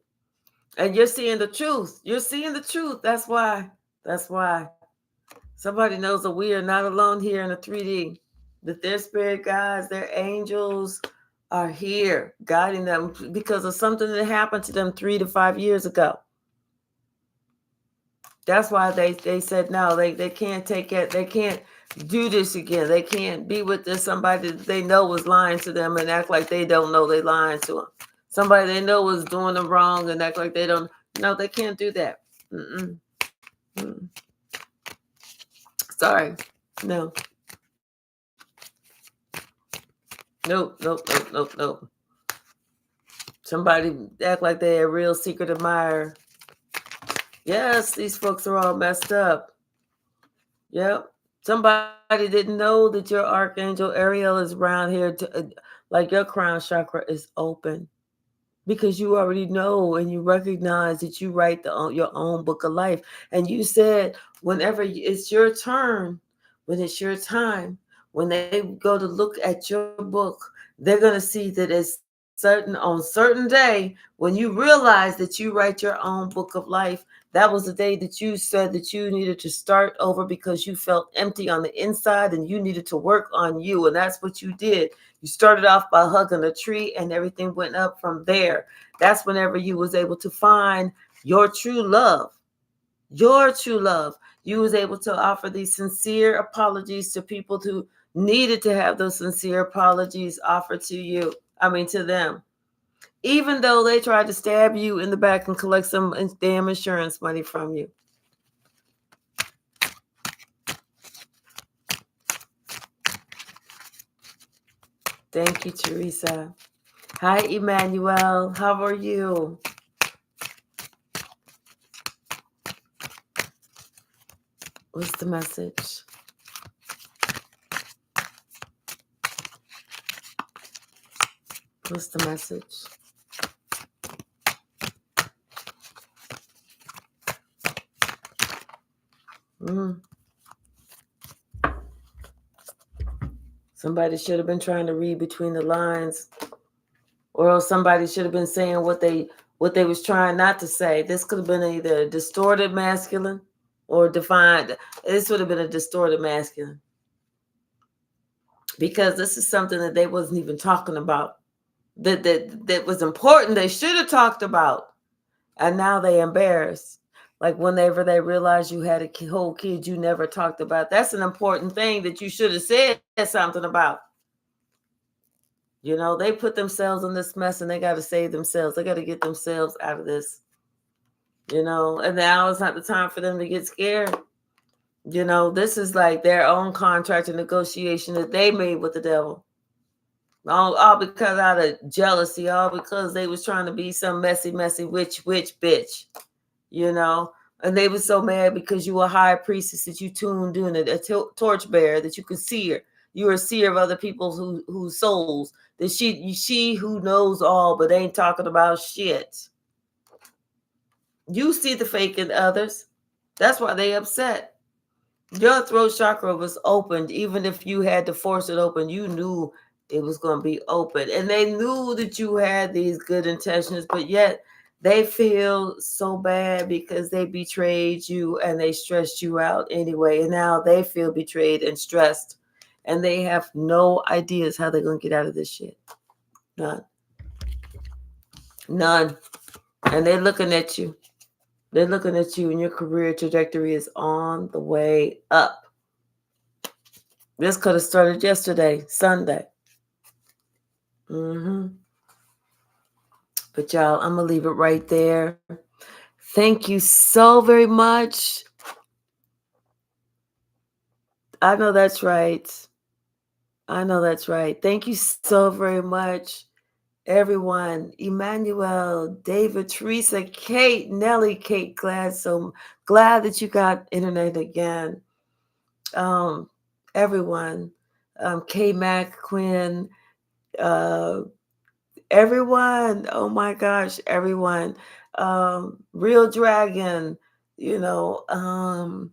And you're seeing the truth. You're seeing the truth. That's why. Somebody knows that we are not alone here in the 3D. That their spirit guides, their angels are here guiding them because of something that happened to them 3 to 5 years ago. That's why they said no, they can't take it, they can't do this again. They can't be with this somebody that they know was lying to them and act like they don't know they lying to them. Somebody they know was doing them wrong and act like they don't. No, they can't do that. Sorry. No. Nope. Somebody act like they're a real secret admirer. Yes, these folks are all messed up. Yep. Somebody didn't know that your Archangel Ariel is around here, like your crown chakra is open. Because you already know and you recognize that you write your own book of life. And you said whenever it's your turn, when it's your time, when they go to look at your book, they're going to see that it's on certain day when you realize that you write your own book of life. That was the day that you said that you needed to start over because you felt empty on the inside and you needed to work on you. And that's what you did. You started off by hugging a tree and everything went up from there. That's whenever you was able to find your true love. Your true love. You was able to offer these sincere apologies to people who needed to have those sincere apologies offered to them. Even though they tried to stab you in the back and collect some damn insurance money from you. Thank you, Teresa. Hi, Emmanuel. How are you? What's the message? What's the message? Somebody should have been trying to read between the lines, or else somebody should have been saying what they was trying not to say. This could have been either a distorted masculine or defined. This would have been a distorted masculine, because this is something that they wasn't even talking about. That was important. They should have talked about, and now they embarrassed. Like whenever they realize you had a whole kid you never talked about. That's an important thing that you should have said something about. You know, they put themselves in this mess and they got to save themselves. They got to get themselves out of this, you know, and now it's not the time for them to get scared. You know, this is like their own contract and negotiation that they made with the devil. All because out of jealousy, all because they was trying to be some messy witch bitch, you know. And they was so mad because you were a high priestess that you tuned in, a torch bearer, that you could see her. You were a seer of other people's whose souls. That she who knows all but ain't talking about shit. You see the fake in others. That's why they upset. Your throat chakra was opened. Even if you had to force it open, you knew it was going to be open. And they knew that you had these good intentions, but yet they feel so bad because they betrayed you and they stressed you out anyway. And now they feel betrayed and stressed. And they have no ideas how they're going to get out of this shit. None. None. And they're looking at you. They're looking at you, and your career trajectory is on the way up. This could have started yesterday, Sunday. But y'all, I'm going to leave it right there. Thank you so very much. I know that's right. Thank you so very much, everyone. Emmanuel, David, Teresa, Kate, Nellie, Kate, so glad that you got internet again. Everyone, K Mac, Quinn, everyone. Oh my gosh, everyone. Real Dragon, you know,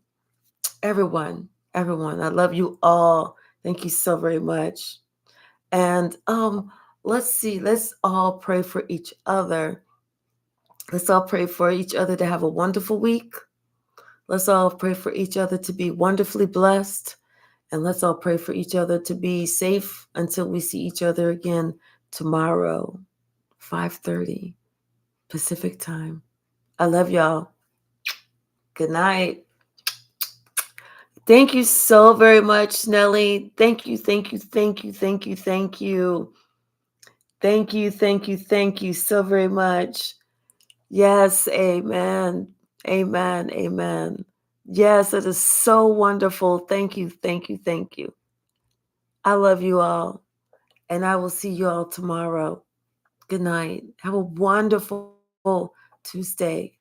everyone. I love you all. Thank you so very much. And let's see, let's all pray for each other. Let's all pray for each other to have a wonderful week. Let's all pray for each other to be wonderfully blessed. And let's all pray for each other to be safe until we see each other again tomorrow, 5:30 Pacific time. I love y'all. Good night. Thank you so very much, Nellie. Thank you so very much. Yes, amen. Yes, it is so wonderful. Thank you. I love you all, and I will see you all tomorrow. Good night. Have a wonderful Tuesday.